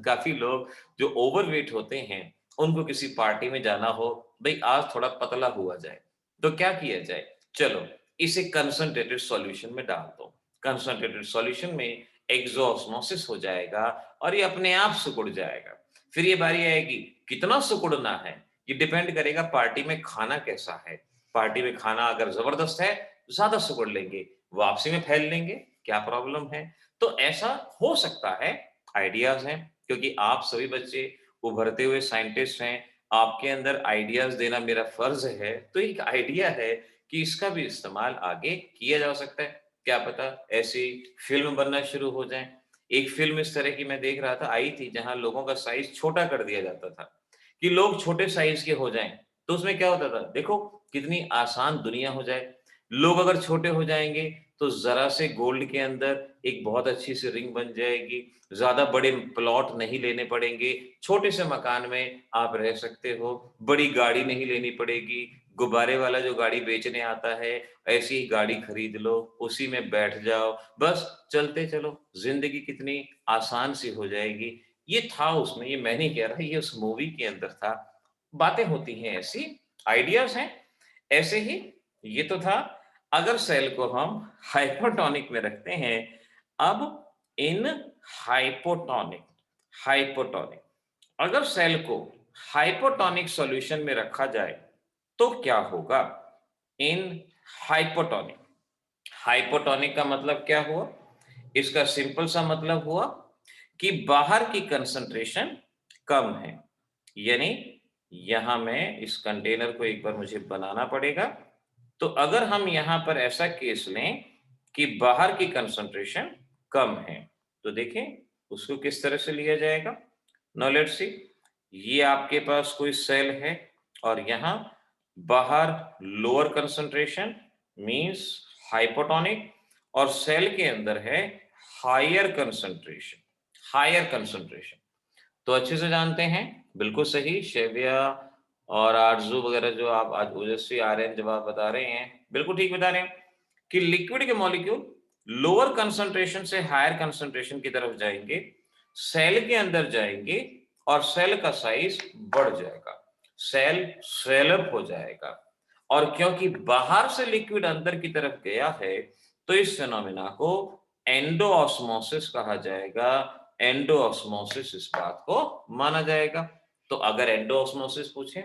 काफी लोग जो ओवरवेट होते हैं, उनको किसी पार्टी में जाना हो, भाई आज थोड़ा पतला हुआ जाए, तो क्या किया जाए, चलो इसे कंसंट्रेटेड सॉल्यूशन में डाल दो। कंसंट्रेटेड सॉल्यूशन में एक्सोऑस्मोसिस हो जाएगा, और ये अपने आप सिकुड़ जाएगा। फिर ये बारी आएगी कितना सिकुड़ना है, ये डिपेंड करेगा पार्टी में खाना कैसा है। पार्टी में खाना अगर जबरदस्त है, तो ज्यादा सिकुड़ लेंगे, वापसी में फैल लेंगे, क्या प्रॉब्लम है। तो ऐसा हो सकता है, आइडियाज हैं, क्योंकि आप सभी बच्चे उभरते हुए साइंटिस्ट हैं, आपके अंदर आइडियाज देना मेरा फर्ज है। तो एक आइडिया है कि इसका भी इस्तेमाल आगे किया जा सकता है। क्या पता ऐसी फिल्म बनना शुरू हो जाए। एक फिल्म इस तरह की मैं देख रहा था, आई थी, जहां लोगों का साइज छोटा कर दिया जाता था कि लोग छोटे साइज के हो जाएं। तो उसमें क्या होता था, देखो कितनी आसान दुनिया हो जाए। लोग अगर छोटे हो जाएंगे, तो जरा से गोल्ड के अंदर एक बहुत अच्छी सी रिंग बन जाएगी, ज्यादा बड़े प्लॉट नहीं लेने पड़ेंगे, छोटे से मकान में आप रह सकते हो, बड़ी गाड़ी नहीं लेनी पड़ेगी, गुब्बारे वाला जो गाड़ी बेचने आता है, ऐसी ही गाड़ी खरीद लो, उसी में बैठ जाओ, बस चलते चलो, जिंदगी कितनी आसान सी हो जाएगी। ये था उसमें, ये मैं नहीं कह रहा, ये उस मूवी के अंदर था। बातें होती हैं ऐसी, आइडियाज हैं ऐसे ही। ये तो था, अगर सेल को हम हाइपोटोनिक में रखते हैं। अब इन हाइपोटोनिक, हाइपोटोनिक, अगर सेल को हाइपोटोनिक सॉल्यूशन में रखा जाए तो क्या होगा? इन हाइपोटोनिक, हाइपोटोनिक का मतलब क्या हुआ? इसका सिंपल सा मतलब हुआ कि बाहर की कंसंट्रेशन कम है। यानी यहां मैं इस कंटेनर को एक बार मुझे बनाना पड़ेगा। तो अगर हम यहां पर ऐसा केस लें कि बाहर की कंसंट्रेशन कम है, तो देखें उसको किस तरह से लिया जाएगा। नाउ लेट्स सी, ये आपके पास कोई सेल है और यहां बाहर लोअर कंसंट्रेशन मींस हाइपोटोनिक, और सेल के अंदर है हायर कंसंट्रेशन, हायर कंसंट्रेशन। तो अच्छे से जानते हैं, बिल्कुल सही शेविया और आरजू वगैरह जो आप आज ओजस्वी आर्यन जब आप बता रहे हैं, बिल्कुल ठीक बता रहे हैं कि लिक्विड के मॉलिक्यूल लोअर कंसंट्रेशन से हायर कंसंट्रेशन की तरफ जाएंगे, सेल के अंदर जाएंगे और सेल का साइज बढ़ जाएगा, सेल स्वेलअप हो जाएगा। और क्योंकि बाहर से लिक्विड अंदर की तरफ गया है, तो इस फिनोमिना को एंडोऑस्मोसिस कहा जाएगा। एंडोऑस्मोसिस इस बात को माना जाएगा। तो अगर एंडोऑस्मोसिस पूछे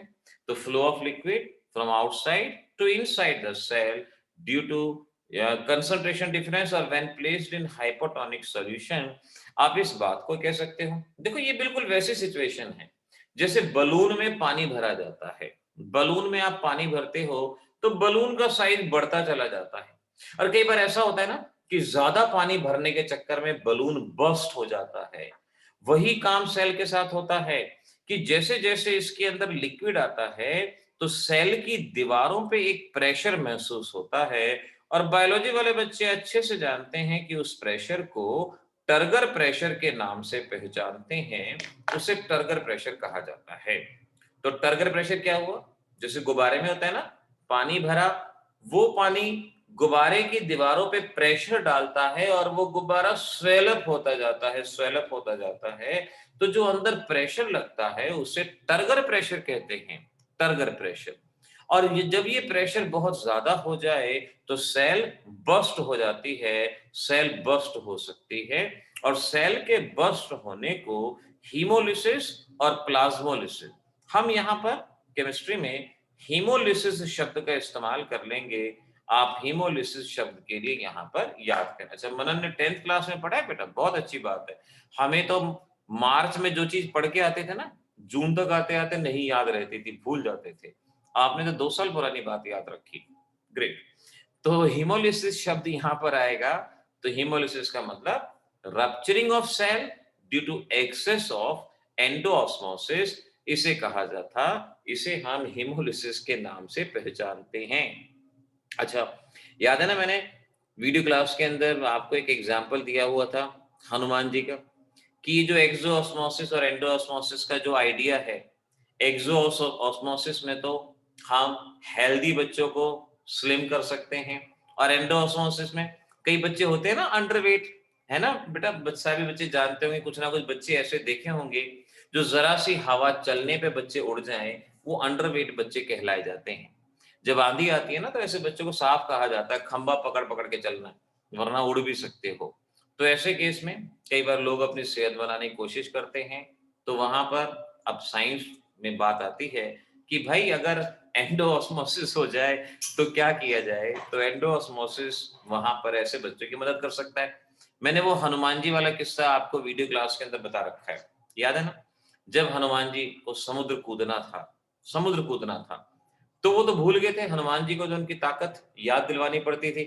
तो flow of liquid from outside to inside the cell due to concentration difference और when placed in hypotonic solution. आप इस बात को कह सकते हो, देखो ये बिल्कुल वैसी सिचुएशन है जैसे बलून में पानी भरा जाता है। बलून में आप पानी भरते हो तो बलून का साइज बढ़ता चला जाता है, और कई बार ऐसा होता है ना कि ज्यादा पानी भरने के चक्कर में बलून बर्स्ट हो जाता है। वही काम सेल के साथ होता है कि जैसे जैसे इसके अंदर लिक्विड आता है तो सेल की दीवारों पे एक प्रेशर महसूस होता है, और बायोलॉजी वाले बच्चे अच्छे से जानते हैं कि उस प्रेशर को टर्गर प्रेशर के नाम से पहचानते हैं। उसे टर्गर प्रेशर कहा जाता है। तो टर्गर प्रेशर क्या हुआ? जैसे गुब्बारे में होता है ना, पानी भरा, वो पानी गुब्बारे की दीवारों पे प्रेशर डालता है और वो गुब्बारा स्वेलअप होता जाता है, स्वेलअप होता जाता है। तो जो अंदर प्रेशर लगता है उसे टर्गर प्रेशर कहते हैं, टर्गर प्रेशर। और ये जब ये प्रेशर बहुत ज्यादा हो जाए तो सेल बस्ट हो जाती है, सेल बस्ट हो सकती है। और सेल के बस्ट होने को हीमोलिसिस और प्लाज्मोलिसिस, हम यहाँ पर केमिस्ट्री में हीमोलिसिस शब्द का इस्तेमाल कर लेंगे। आप हीमोलिसिस शब्द के लिए यहाँ पर याद करें। अच्छा, मनन ने 10th क्लास में पढ़ा है बेटा, बहुत अच्छी बात है। हमें तो मार्च में जो चीज पढ़ के आते थे ना, जून तक आते आते नहीं याद रहती थी, भूल जाते थे। आपने तो 2 साल पुरानी बात याद रखी, ग्रेट। तो हीमोलिसिस शब्द यहाँ पर आएगा। तो हीमोलिसिस का मतलब rupturing of cell due to excess of endosmosis, इसे कहा जाता, इसे हम हीमोलिसिस के नाम से पहचानते हैं। अच्छा, याद है ना मैंने वीडियो क्लास के अंदर आपको एक एग्जांपल दिया हुआ था हनुमान जी का, कि जो एक्सोऑस्मोसिस और एंडोऑस्मोसिस का जो आइडिया है, एक्सोऑस्मोसिस में तो हम हेल्दी बच्चों को स्लिम कर सकते हैं, और एंडोऑस्मोसिस में कई बच्चे होते हैं ना अंडरवेट, है ना बेटा, सभी बच्चे जानते होंगे, कुछ ना कुछ बच्चे ऐसे देखे होंगे जो जरा सी हवा चलने पे बच्चे उड़ जाएं, वो अंडरवेट बच्चे कहलाए जाते हैं। जब आंधी आती है ना तो ऐसे बच्चों को साफ कहा जाता है खंबा पकड़ पकड़ के चलना, वरना उड़ भी सकते हो। तो ऐसे केस में कई बार लोग अपनी सेहत बनाने की कोशिश करते हैं। तो वहां पर अब साइंस में बात आती है कि भाई अगर एंडोऑस्मोसिस हो जाए तो क्या किया जाए। तो एंडोऑस्मोसिस वहां पर ऐसे बच्चों की मदद कर सकता है। मैंने वो हनुमान जी वाला किस्सा आपको वीडियो क्लास के अंदर बता रखा है, याद है ना? जब हनुमान जी को समुद्र कूदना था, समुद्र कूदना था, तो वो तो भूल गए थे। हनुमान जी को जो उनकी ताकत याद दिलवानी पड़ती थी,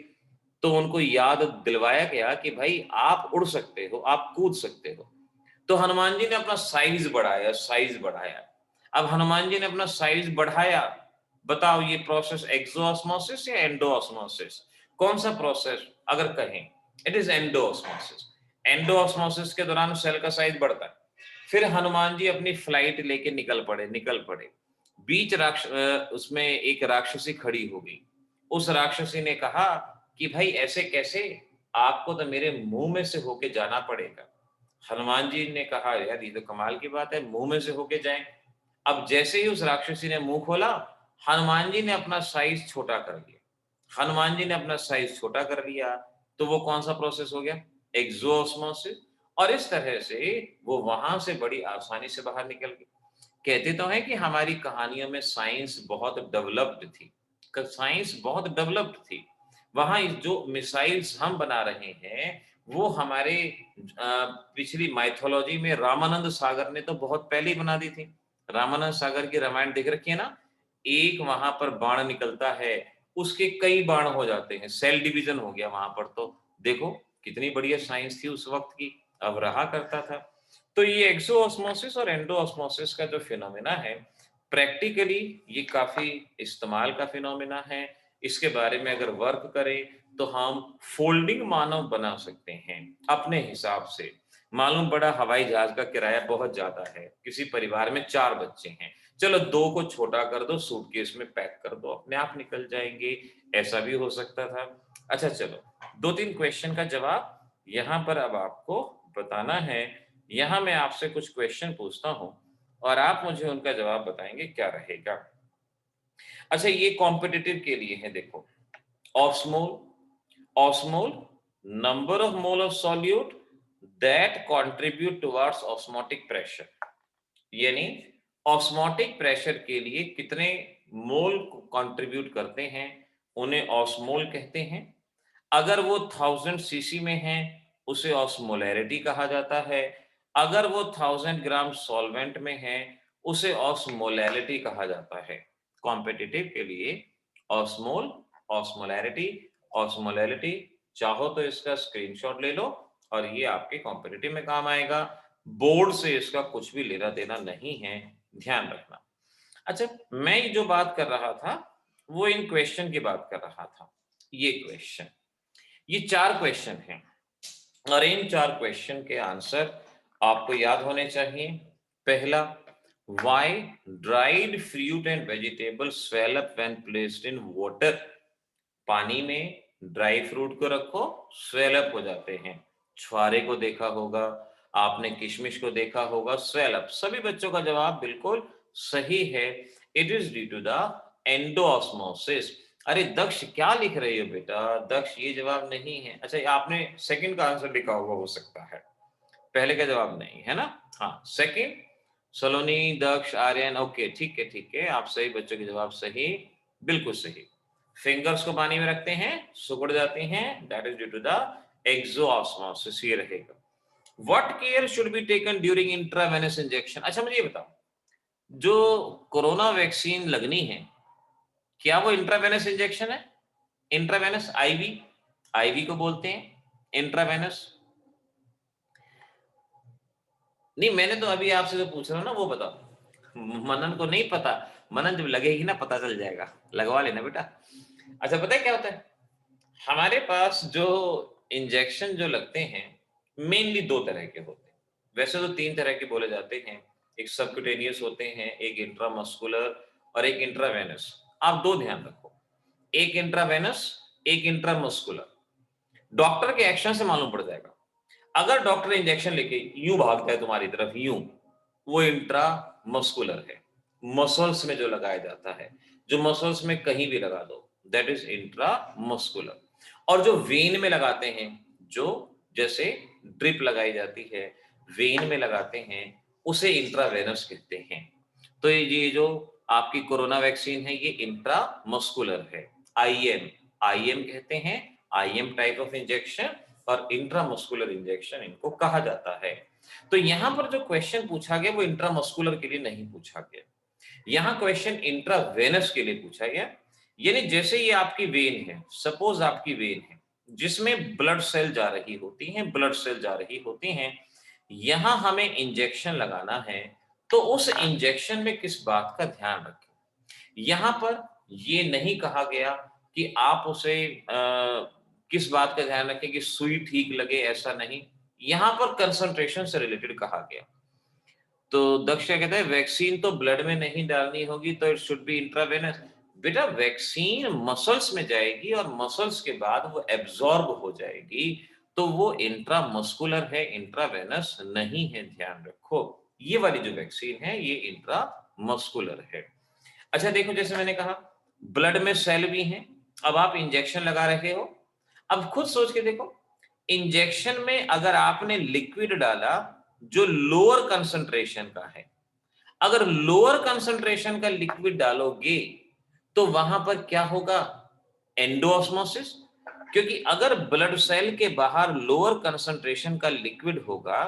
तो उनको याद दिलवाया गया कि भाई आप उड़ सकते हो, आप कूद सकते हो। तो हनुमान जी ने अपना साइज बढ़ाया, साइज बढ़ाया। अब हनुमान जी ने अपना साइज बढ़ाया, बताओ ये प्रोसेस एक्सोऑस्मोसिस या एंडोऑस्मोसिस? कौन सा प्रोसेस अगर कहें, इट इज एंडोऑस्मोसिस। एंडोऑस्मोसिस के दौरान सेल का साइज बढ़ता है। फिर हनुमान जी अपनी फ्लाइट लेके निकल पड़े, निकल पड़े। बीच उसमें एक राक्षसी खड़ी हो गई। उस राक्षसी ने कहा कि भाई ऐसे कैसे, आपको तो मेरे मुंह में से होके जाना पड़ेगा। हनुमान जी ने कहा यार ये तो कमाल की बात है, मुंह में से होके जाएं। अब जैसे ही उस राक्षसी ने मुंह खोला, हनुमान जी ने अपना साइज छोटा कर लिया। हनुमान जी ने अपना साइज छोटा कर लिया, तो वो कौन सा प्रोसेस हो गया? एक्सोऑस्मोसिस। और इस तरह से वो वहां से बड़ी आसानी से बाहर निकल गई। कहते तो हैं कि हमारी कहानियों में साइंस बहुत डेवलप्ड थी, साइंस बहुत डेवलप्ड थी। वहां जो मिसाइल्स हम बना रहे हैं वो हमारे पिछली माइथोलॉजी में रामानंद सागर ने तो बहुत पहले ही बना दी थी। रामानंद सागर की रामायण देख रखी है ना, एक वहां पर बाण निकलता है, उसके कई बाण हो जाते हैं, सेल डिवीजन हो गया वहां पर। तो देखो कितनी बढ़िया साइंस थी उस वक्त की, अब रहा करता था। तो ये एक्सोऑस्मोसिस और एंडोऑस्मोसिस का जो फिनोमेना है, प्रैक्टिकली ये काफी इस्तेमाल का फिनोमेना है। इसके बारे में अगर वर्क करें तो हम फोल्डिंग मानव बना सकते हैं अपने हिसाब से। मालूम पड़ा हवाई जहाज का किराया बहुत ज्यादा है, किसी परिवार में 4 बच्चे हैं, चलो 2 को छोटा कर दो, सूटकेस में पैक कर दो, अपने आप निकल जाएंगे, ऐसा भी हो सकता था। अच्छा चलो, 2-3 क्वेश्चन का जवाब यहाँ पर अब आपको बताना है। यहाँ मैं आपसे कुछ क्वेश्चन पूछता हूँ और आप मुझे उनका जवाब बताएंगे क्या रहेगा। अच्छा, ये कॉम्पिटिटिव के लिए है, देखो। Osmole, osmole, number of mole of solute that contribute towards osmotic pressure, यानी ऑस्मोटिक प्रेशर के लिए कितने मोल कंट्रीब्यूट करते हैं, उन्हें ऑस्मोल कहते हैं। अगर वो 1000 सीसी में है उसे ऑस्मोलैरिटी कहा जाता है। अगर वो 1000 ग्राम सॉल्वेंट में है उसे ऑस्मोलैरिटी कहा जाता है। कॉम्पिटिटिव के लिए ऑस्मोल, ऑस्मोलैरिटी, ऑस्मोलैरिटी, चाहो तो इसका स्क्रीनशॉट ले लो और ये आपके कॉम्पिटिटिव में काम आएगा। बोर्ड से इसका कुछ भी लेना देना नहीं है, ध्यान रखना। अच्छा, मैं जो बात कर रहा था वो इन क्वेश्चन की बात कर रहा था। ये क्वेश्चन, ये 4 क्वेश्चन हैं और इन 4 क्वेश्चन के आंसर आपको याद होने चाहिए। पहला, why dried fruit and vegetables swell up when placed in water? पानी में ड्राई फ्रूट को रखो, स्वेल अप हो जाते हैं। छुआरे को देखा होगा आपने, किशमिश को देखा होगा, स्वेल अप। सभी बच्चों का जवाब बिल्कुल सही है। It is due to the endosmosis. अरे दक्ष क्या लिख रहे हो बेटा? दक्ष ये जवाब नहीं है। अच्छा, आपने सेकंड का आंसर लिखा होगा, हो सकता है, पहले का जवाब नहीं है ना। हाँ, सेकंड, सलोनी, दक्ष, आर्यन, ओके, ठीक है ठीक है, आप सही बच्चों के जवाब सही, बिल्कुल सही। फिंगर्स को पानी में रखते हैं, सिकुड़ जाती हैं, that is due to the exosmosis, ये रहेगा। What care should be taken during intravenous injection? अच्छा मुझे ये बताओ, जो कोरोना वैक्सीन लगनी है, क्या वो इंट्रावेनस इंजेक्शन है? इंट्रावेनस, आईवी, आईवी को बोलते हैं इंट्रावेनस। नहीं, मैंने तो अभी आपसे जो पूछ रहा हूं ना वो बताओ। मनन को नहीं पता, मनन जब लगेगी ना पता चल जाएगा, लगवा लेना बेटा। अच्छा, पता है क्या होता है, हमारे पास जो इंजेक्शन जो लगते हैं मेनली 2 तरह के होते हैं। वैसे तो 3 तरह के बोले जाते हैं, एक सबक्यूटेनियस होते हैं, एक इंट्रामस्कुलर और एक इंट्रावेनस। आप 2 ध्यान रखो, एक इंट्रावेनस, एक इंट्रामस्कुलर। डॉक्टर के एक्शन से मालूम पड़ जाएगा। अगर डॉक्टर इंजेक्शन लेके यूं भागता है तुम्हारी तरफ, यूं, वो इंट्रामस्कुलर है। मसल्स में जो लगाया जाता है, जो मसल्स में कहीं भी लगा दो, दैट इज इंट्रामस्कुलर। और जो वेन में लगाते हैं, जो जैसे ड्रिप लगाई जाती है, वेन में लगाते हैं, उसे इंट्रावेनस कहते हैं। तो ये जो आपकी कोरोना वैक्सीन है ये इंट्रामस्कुलर है, आईएम, आईएम कहते हैं, आईएम टाइप ऑफ इंजेक्शन, और इंट्रामस्कुलर इंजेक्शन इनको कहा जाता है। तो यहां पर जो क्वेश्चन पूछा गया वो इंट्रामस्कुलर के लिए नहीं पूछा गया, यहां क्वेश्चन इंट्रावेनस के लिए पूछा गया। यानी जैसे ये आपकी वेन है, सपोज आपकी वेन है जिसमें ब्लड सेल जा रही होती हैं, ब्लड सेल जा रही होती हैं, यहां हमें इंजेक्शन लगाना है, तो उस इंजेक्शन में किस बात का ध्यान रखें? यहां पर ये नहीं कहा गया कि आप उसे किस बात का ध्यान रखें कि सुई ठीक लगे, ऐसा नहीं। यहां पर कंसंट्रेशन से रिलेटेड कहा गया। तो दक्ष क्या कहता है, वैक्सीन तो ब्लड में नहीं डालनी होगी तो इट शुड बी इंट्रावेनस। बेटा वैक्सीन मसल्स में जाएगी और मसल्स के बाद वो एब्जॉर्ब हो जाएगी, तो वो इंट्रामस्कुलर है, इंट्रावेनस नहीं है, ध्यान रखो। ये वाली जो वैक्सीन है ये इंट्रामस्कुलर है। अच्छा देखो, जैसे मैंने कहा ब्लड में सेल भी हैं, अब आप इंजेक्शन लगा रहे हो, अब खुद सोच के देखो, इंजेक्शन में अगर आपने लिक्विड डाला जो लोअर कंसंट्रेशन का है, अगर लोअर कंसंट्रेशन का लिक्विड डालोगे तो वहां पर क्या होगा, एंडोऑस्मोसिस, क्योंकि अगर ब्लड सेल के बाहर लोअर कंसंट्रेशन का लिक्विड होगा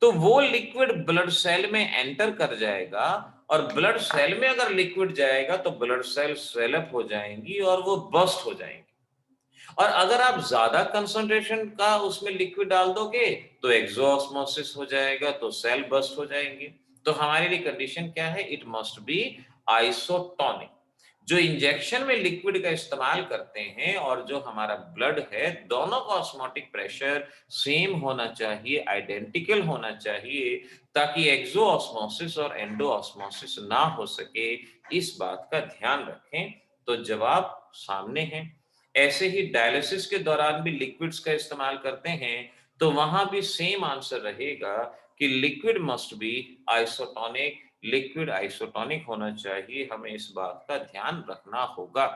तो वो लिक्विड ब्लड सेल में एंटर कर जाएगा, और ब्लड सेल में अगर लिक्विड जाएगा तो ब्लड सेल स्वेलअप हो जाएंगी और वो बस्ट हो जाएंगी। और अगर आप ज्यादा कंसंट्रेशन का उसमें लिक्विड डाल दोगे तो एक्सोऑस्मोसिस हो जाएगा, तो सेल बस्ट हो जाएंगे। तो हमारे लिए कंडीशन क्या है, इट मस्ट बी आइसोटोनिक। जो इंजेक्शन में लिक्विड का इस्तेमाल करते हैं और जो हमारा ब्लड है, दोनों का ऑस्मोटिक प्रेशर सेम होना चाहिए, आइडेंटिकल होना चाहिए, ताकि एक्सोऑस्मोसिस और एंडोऑस्मोसिस ना हो सके। इस बात का ध्यान रखें। तो जवाब सामने है। ऐसे ही डायलिसिस के दौरान भी लिक्विड्स का इस्तेमाल करते हैं, तो वहां भी सेम आंसर रहेगा कि liquid must be isotonic, liquid isotonic होना चाहिए। हमें इस बात का ध्यान रखना होगा।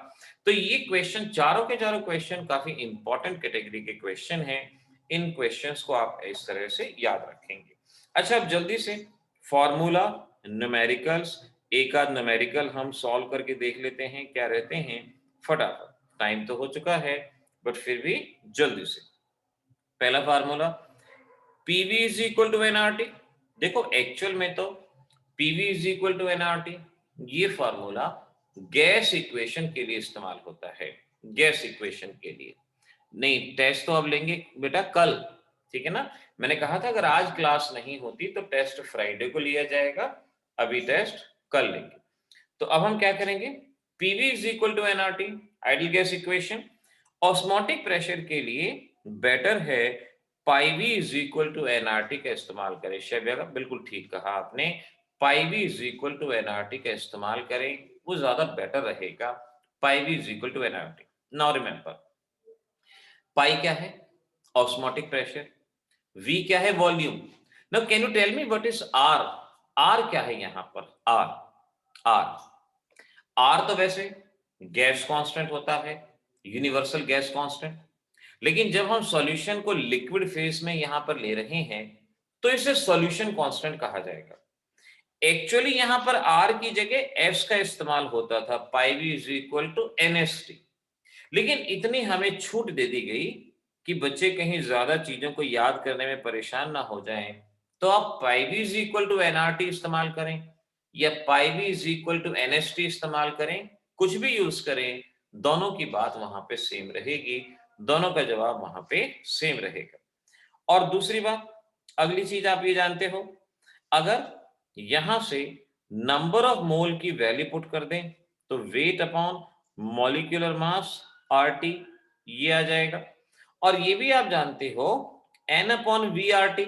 तो ये क्वेश्चन, चारों के चारों क्वेश्चन काफी इंपॉर्टेंट कैटेगरी के क्वेश्चन हैं। इन क्वेश्चंस को आप इस तरह से याद रखेंगे। अच्छा, अब जल्दी से फॉर्मूला, न्यूमेरिकल्स, एक आध न्यूमेरिकल हम सॉल्व करके देख लेते हैं क्या रहते हैं फटाफट। टाइम तो हो चुका है बट फिर भी जल्दी से। पहला formula, PV is equal to NRT. देखो एक्चुअल में तो PV is equal to NRT, ये फार्मूला गैस इक्वेशन के लिए इस्तेमाल होता है, गैस इक्वेशन के लिए नहीं। टेस्ट तो अब लेंगे बेटा कल, ठीक है ना। मैंने कहा था अगर आज क्लास नहीं होती तो टेस्ट फ्राइडे को लिया जाएगा, अभी टेस्ट कल लेंगे। तो अब हम क्या करेंगे, PV is equal to nRT, ideal gas equation. Osmotic pressure के लिए बेटर है pi V is equal to nRT का इस्तेमाल करें। शैब्या, बिल्कुल ठीक कहा आपने, pi V is equal to nRT का इस्तेमाल करें, वो ज्यादा बेटर रहेगा। Pi V is equal to nRT. Now remember, pi क्या है, ऑस्मोटिक प्रेशर, वी क्या है, volume. Now can you tell me what is R. R क्या है यहां पर, आर, आर आर तो वैसे गैस कांस्टेंट होता है, यूनिवर्सल गैस कांस्टेंट। लेकिन जब हम सॉल्यूशन को लिक्विड फेज में यहां पर ले रहे हैं तो इसे सॉल्यूशन कांस्टेंट कहा जाएगा। एक्चुअली यहां पर आर की जगह एस का इस्तेमाल होता था, pi V is equal to nST. लेकिन इतनी हमें छूट दे दी गई कि बच्चे कहीं ज्यादा चीजों को याद करने में परेशान ना हो जाएं, तो आप pi V is equal to nRT इस्तेमाल करें या pi V is equal to nST इस्तेमाल करें, कुछ भी यूज करें, दोनों की बात वहां पे सेम रहेगी, दोनों का जवाब वहां पे सेम रहेगा। और दूसरी बात, अगली चीज आप ये जानते हो, अगर यहां से नंबर ऑफ मोल की वैल्यू पुट कर दें तो weight upon molecular mass RT ये आ जाएगा। और ये भी आप जानते हो N upon V R T.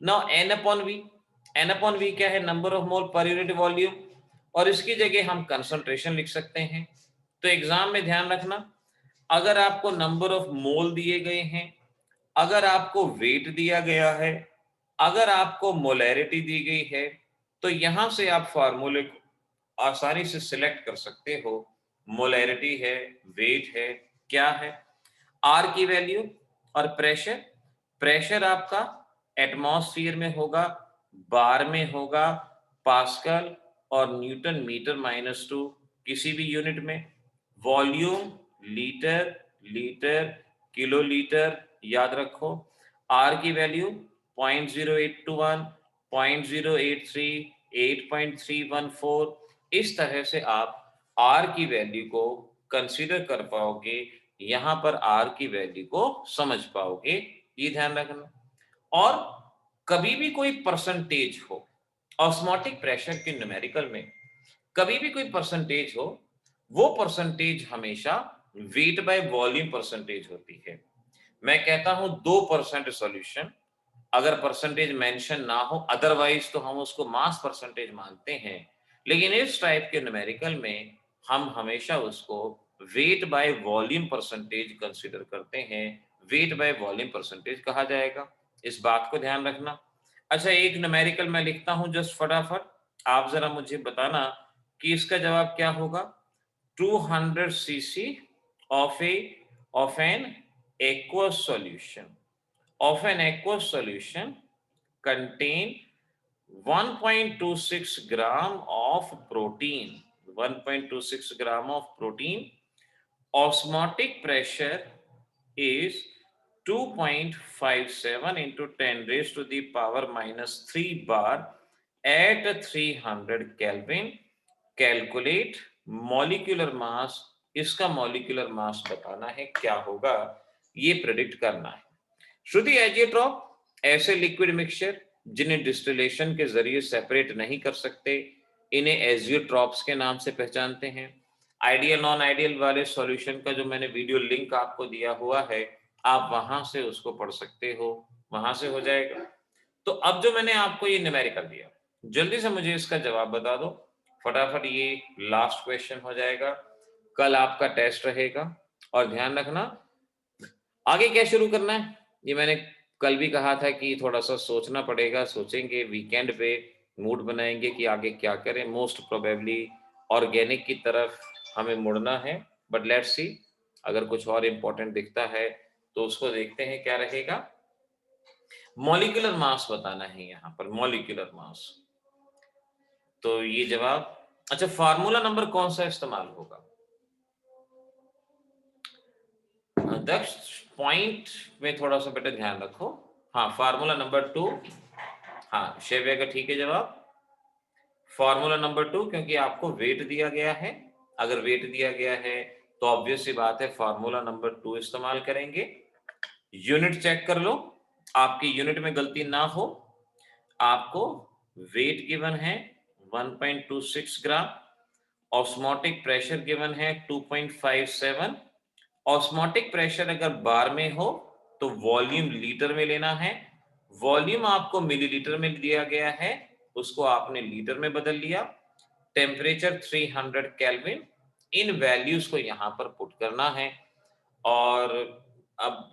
Now N upon V क्या है, number of mole per unit volume, और इसकी जगह हम कंसंट्रेशन लिख सकते हैं। तो एग्जाम में ध्यान रखना, अगर आपको नंबर ऑफ मोल दिए गए हैं, अगर आपको वेट दिया गया है, अगर आपको मोलैरिटी दी गई है, तो यहां से आप फार्मूले को आसानी से सिलेक्ट कर सकते हो। मोलैरिटी है, वेट है, क्या है, आर की वैल्यू, और प्रेशर, प्रेशर आपका एटमॉस्फेयर में होगा, बार में होगा, पास्कल और न्यूटन मीटर माइनस टू किसी भी यूनिट में, वॉल्यूम लीटर, लीटर, किलोलीटर, याद रखो, आर की वैल्यू 0.0821, 0.083, 8.314। इस तरह से आप आर की वैल्यू को कंसीडर कर पाओगे, यहां पर आर की वैल्यू को समझ पाओगे, ये ध्यान रखना। और कभी भी कोई परसेंटेज हो, ऑस्मोटिक प्रेशर के न्यूमेरिकल में कभी भी कोई परसेंटेज हो, वो परसेंटेज हमेशा वेट बाय वॉल्यूम परसेंटेज होती है। मैं कहता हूं 2% सॉल्यूशन, अगर परसेंटेज मेंशन ना हो, अदरवाइज तो हम उसको मास परसेंटेज मानते हैं। लेकिन इस टाइप के न्यूमेरिकल में हम हमेशा उसको weight by volume percentage consider करते हैं, वेट बाय वॉल्यूम परसेंटेज कहा जाएगा, इस बात को ध्यान रखना। अच्छा, एक न्यूमेरिकल मैं लिखता हूं जस्ट फटाफट, आप जरा मुझे बताना कि इसका जवाब क्या होगा। 200 cc of an aqueous solution contain 1.26 gram of protein, 1.26 gram of protein. Osmotic pressure is 2.57 into 10 raised to the power minus 3 bar at 300 Kelvin. Calculate molecular mass. इसका molecular mass बताना है, क्या होगा ये प्रेडिक्ट करना है। श्रुति, एजियोट्रॉप ऐसे लिक्विड मिक्सचर जिन्हें डिस्टिलेशन के जरिए सेपरेट नहीं कर सकते, इन्हें एजियोट्रॉप्स के नाम से पहचानते हैं। आइडियल नॉन आइडियल वाले सॉल्यूशन का जो मैंने वीडियो लिंक आपको दिया हुआ है, आप वहां से उसको पढ़ सकते हो, वहां से हो जाएगा। तो अब जो मैंने आपको ये न्यूमेरिकल दिया, जल्दी से मुझे इसका जवाब बता दो फटाफट, ये लास्ट क्वेश्चन हो जाएगा। कल आपका टेस्ट रहेगा और ध्यान रखना आगे क्या शुरू करना है। ये मैंने कल भी कहा था कि थोड़ा सा सोचना पड़ेगा, सोचेंगे वीकेंड पे मूड बनाएंगे कि आगे क्या करें। मोस्ट प्रोबेबली ऑर्गेनिक की तरफ हमें मुड़ना है, बट लेट्स सी, अगर कुछ और इंपॉर्टेंट दिखता है तो उसको देखते हैं क्या रहेगा। मॉलिक्यूलर मास बताना है यहाँ पर, मॉलिक्यूलर मास। तो ये जवाब, अच्छा फार्मूला नंबर कौन सा इस्तेमाल होगा दक्ष? पॉइंट में थोड़ा सा बेटा ध्यान रखो। हाँ, फार्मूला नंबर 2। हाँ, शेव्या का ठीक है जवाब, फार्मूला नंबर 2, क्योंकि आपको वेट दिया गया है। अगर वेट दिया गया है तो ऑब्वियस सी बात है फार्मूला नंबर 2 इस्तेमाल करेंगे। यूनिट चेक कर लो, आपकी यूनिट में गलती ना हो। आपको वेट गिवन है 1.26 ग्राम, ऑस्मोटिक प्रेशर गिवन है 2.57। ऑस्मोटिक प्रेशर अगर बार में हो तो वॉल्यूम लीटर में लेना है। वॉल्यूम आपको मिलीलीटर में दिया गया है, उसको आपने लीटर में बदल लिया। टेम्परेचर 300 केल्विन, इन वैल्यूज को यहां पर पुट करना है। और अब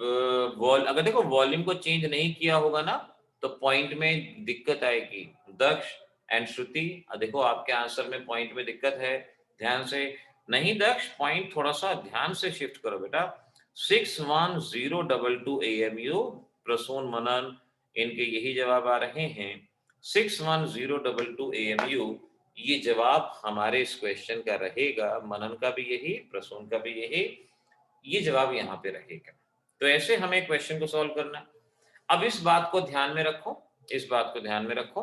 अगर देखो वॉल्यूम को चेंज नहीं किया होगा ना तो पॉइंट में दिक्कत आएगी। दक्ष एंड श्रुति, देखो आपके आंसर में पॉइंट में दिक्कत है, ध्यान से। नहीं दक्ष, पॉइंट थोड़ा सा ध्यान से शिफ्ट करो बेटा। 61022 AMU, प्रसून मनन, इनके यही जवाब आ रहे हैं। 61022 AMU, ये जवाब हमारे इस क्वेश्चन का रहेगा। मनन का भी यही, प्रसून का भी यही, ये जवाब यहाँ पे रहेगा। तो ऐसे हमें क्वेश्चन को सॉल्व करना है। अब इस बात को ध्यान में रखो, इस बात को ध्यान में रखो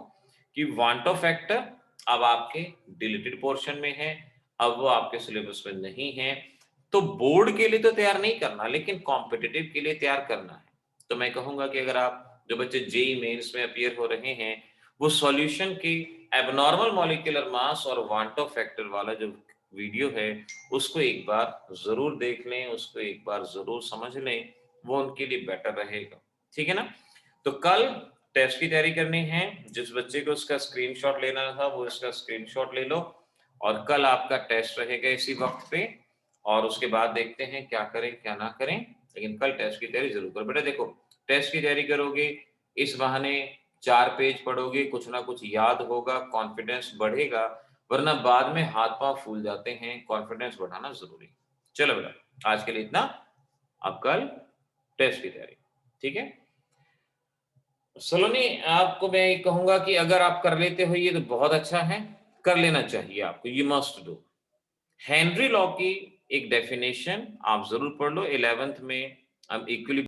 कि वांटो फैक्टर अब आपके डिलीटेड पोर्शन में है, अब वो आपके सिलेबस में नहीं है। तो बोर्ड के लिए तो तैयार नहीं करना, लेकिन कॉम्पिटिटिव के लिए तैयार करना है। तो मैं कहूंगा कि अगर आप जो बच्चे जेई मेंस में अपीयर हो रहे हैं, वो सॉल्यूशन की एबनॉर्मल मॉलिक्यूलर मास और वांटो फैक्टर वाला जो वीडियो है उसको एक बार जरूर देख लें, उसको एक बार जरूर समझ लें, वो उनके लिए बेटर रहेगा। ठीक है ना? तो कल टेस्ट की तैयारी करनी है। जिस बच्चे को उसका स्क्रीनशॉट लेना था वो इसका स्क्रीनशॉट ले लो, और कल आपका टेस्ट रहेगा इसी वक्त पे। और उसके बाद देखते हैं क्या करें क्या ना करें, लेकिन कल टेस्ट की तैयारी जरूर करो बेटा। देखो, टेस्ट की तैयारी करोगे, इस बहाने 4 पेज पढ़ोगे, कुछ ना कुछ याद होगा, कॉन्फिडेंस बढ़ेगा, वरना बाद में हाथ पांव फूल जाते हैं। कॉन्फिडेंस बढ़ाना जरूरी। चलो बेटा, आज के लिए इतना, अब कल टेस्ट की तैयारी। ठीक है सलोनी, आपको मैं कहूंगा कि अगर आप कर लेते हो ये तो बहुत अच्छा है, कर लेना चाहिए आपको, ये मस्ट डू। हेनरी लॉ की एक डेफिनेशन आप जरूर पढ़ लो 11th में। अब इक्विलिब्रियम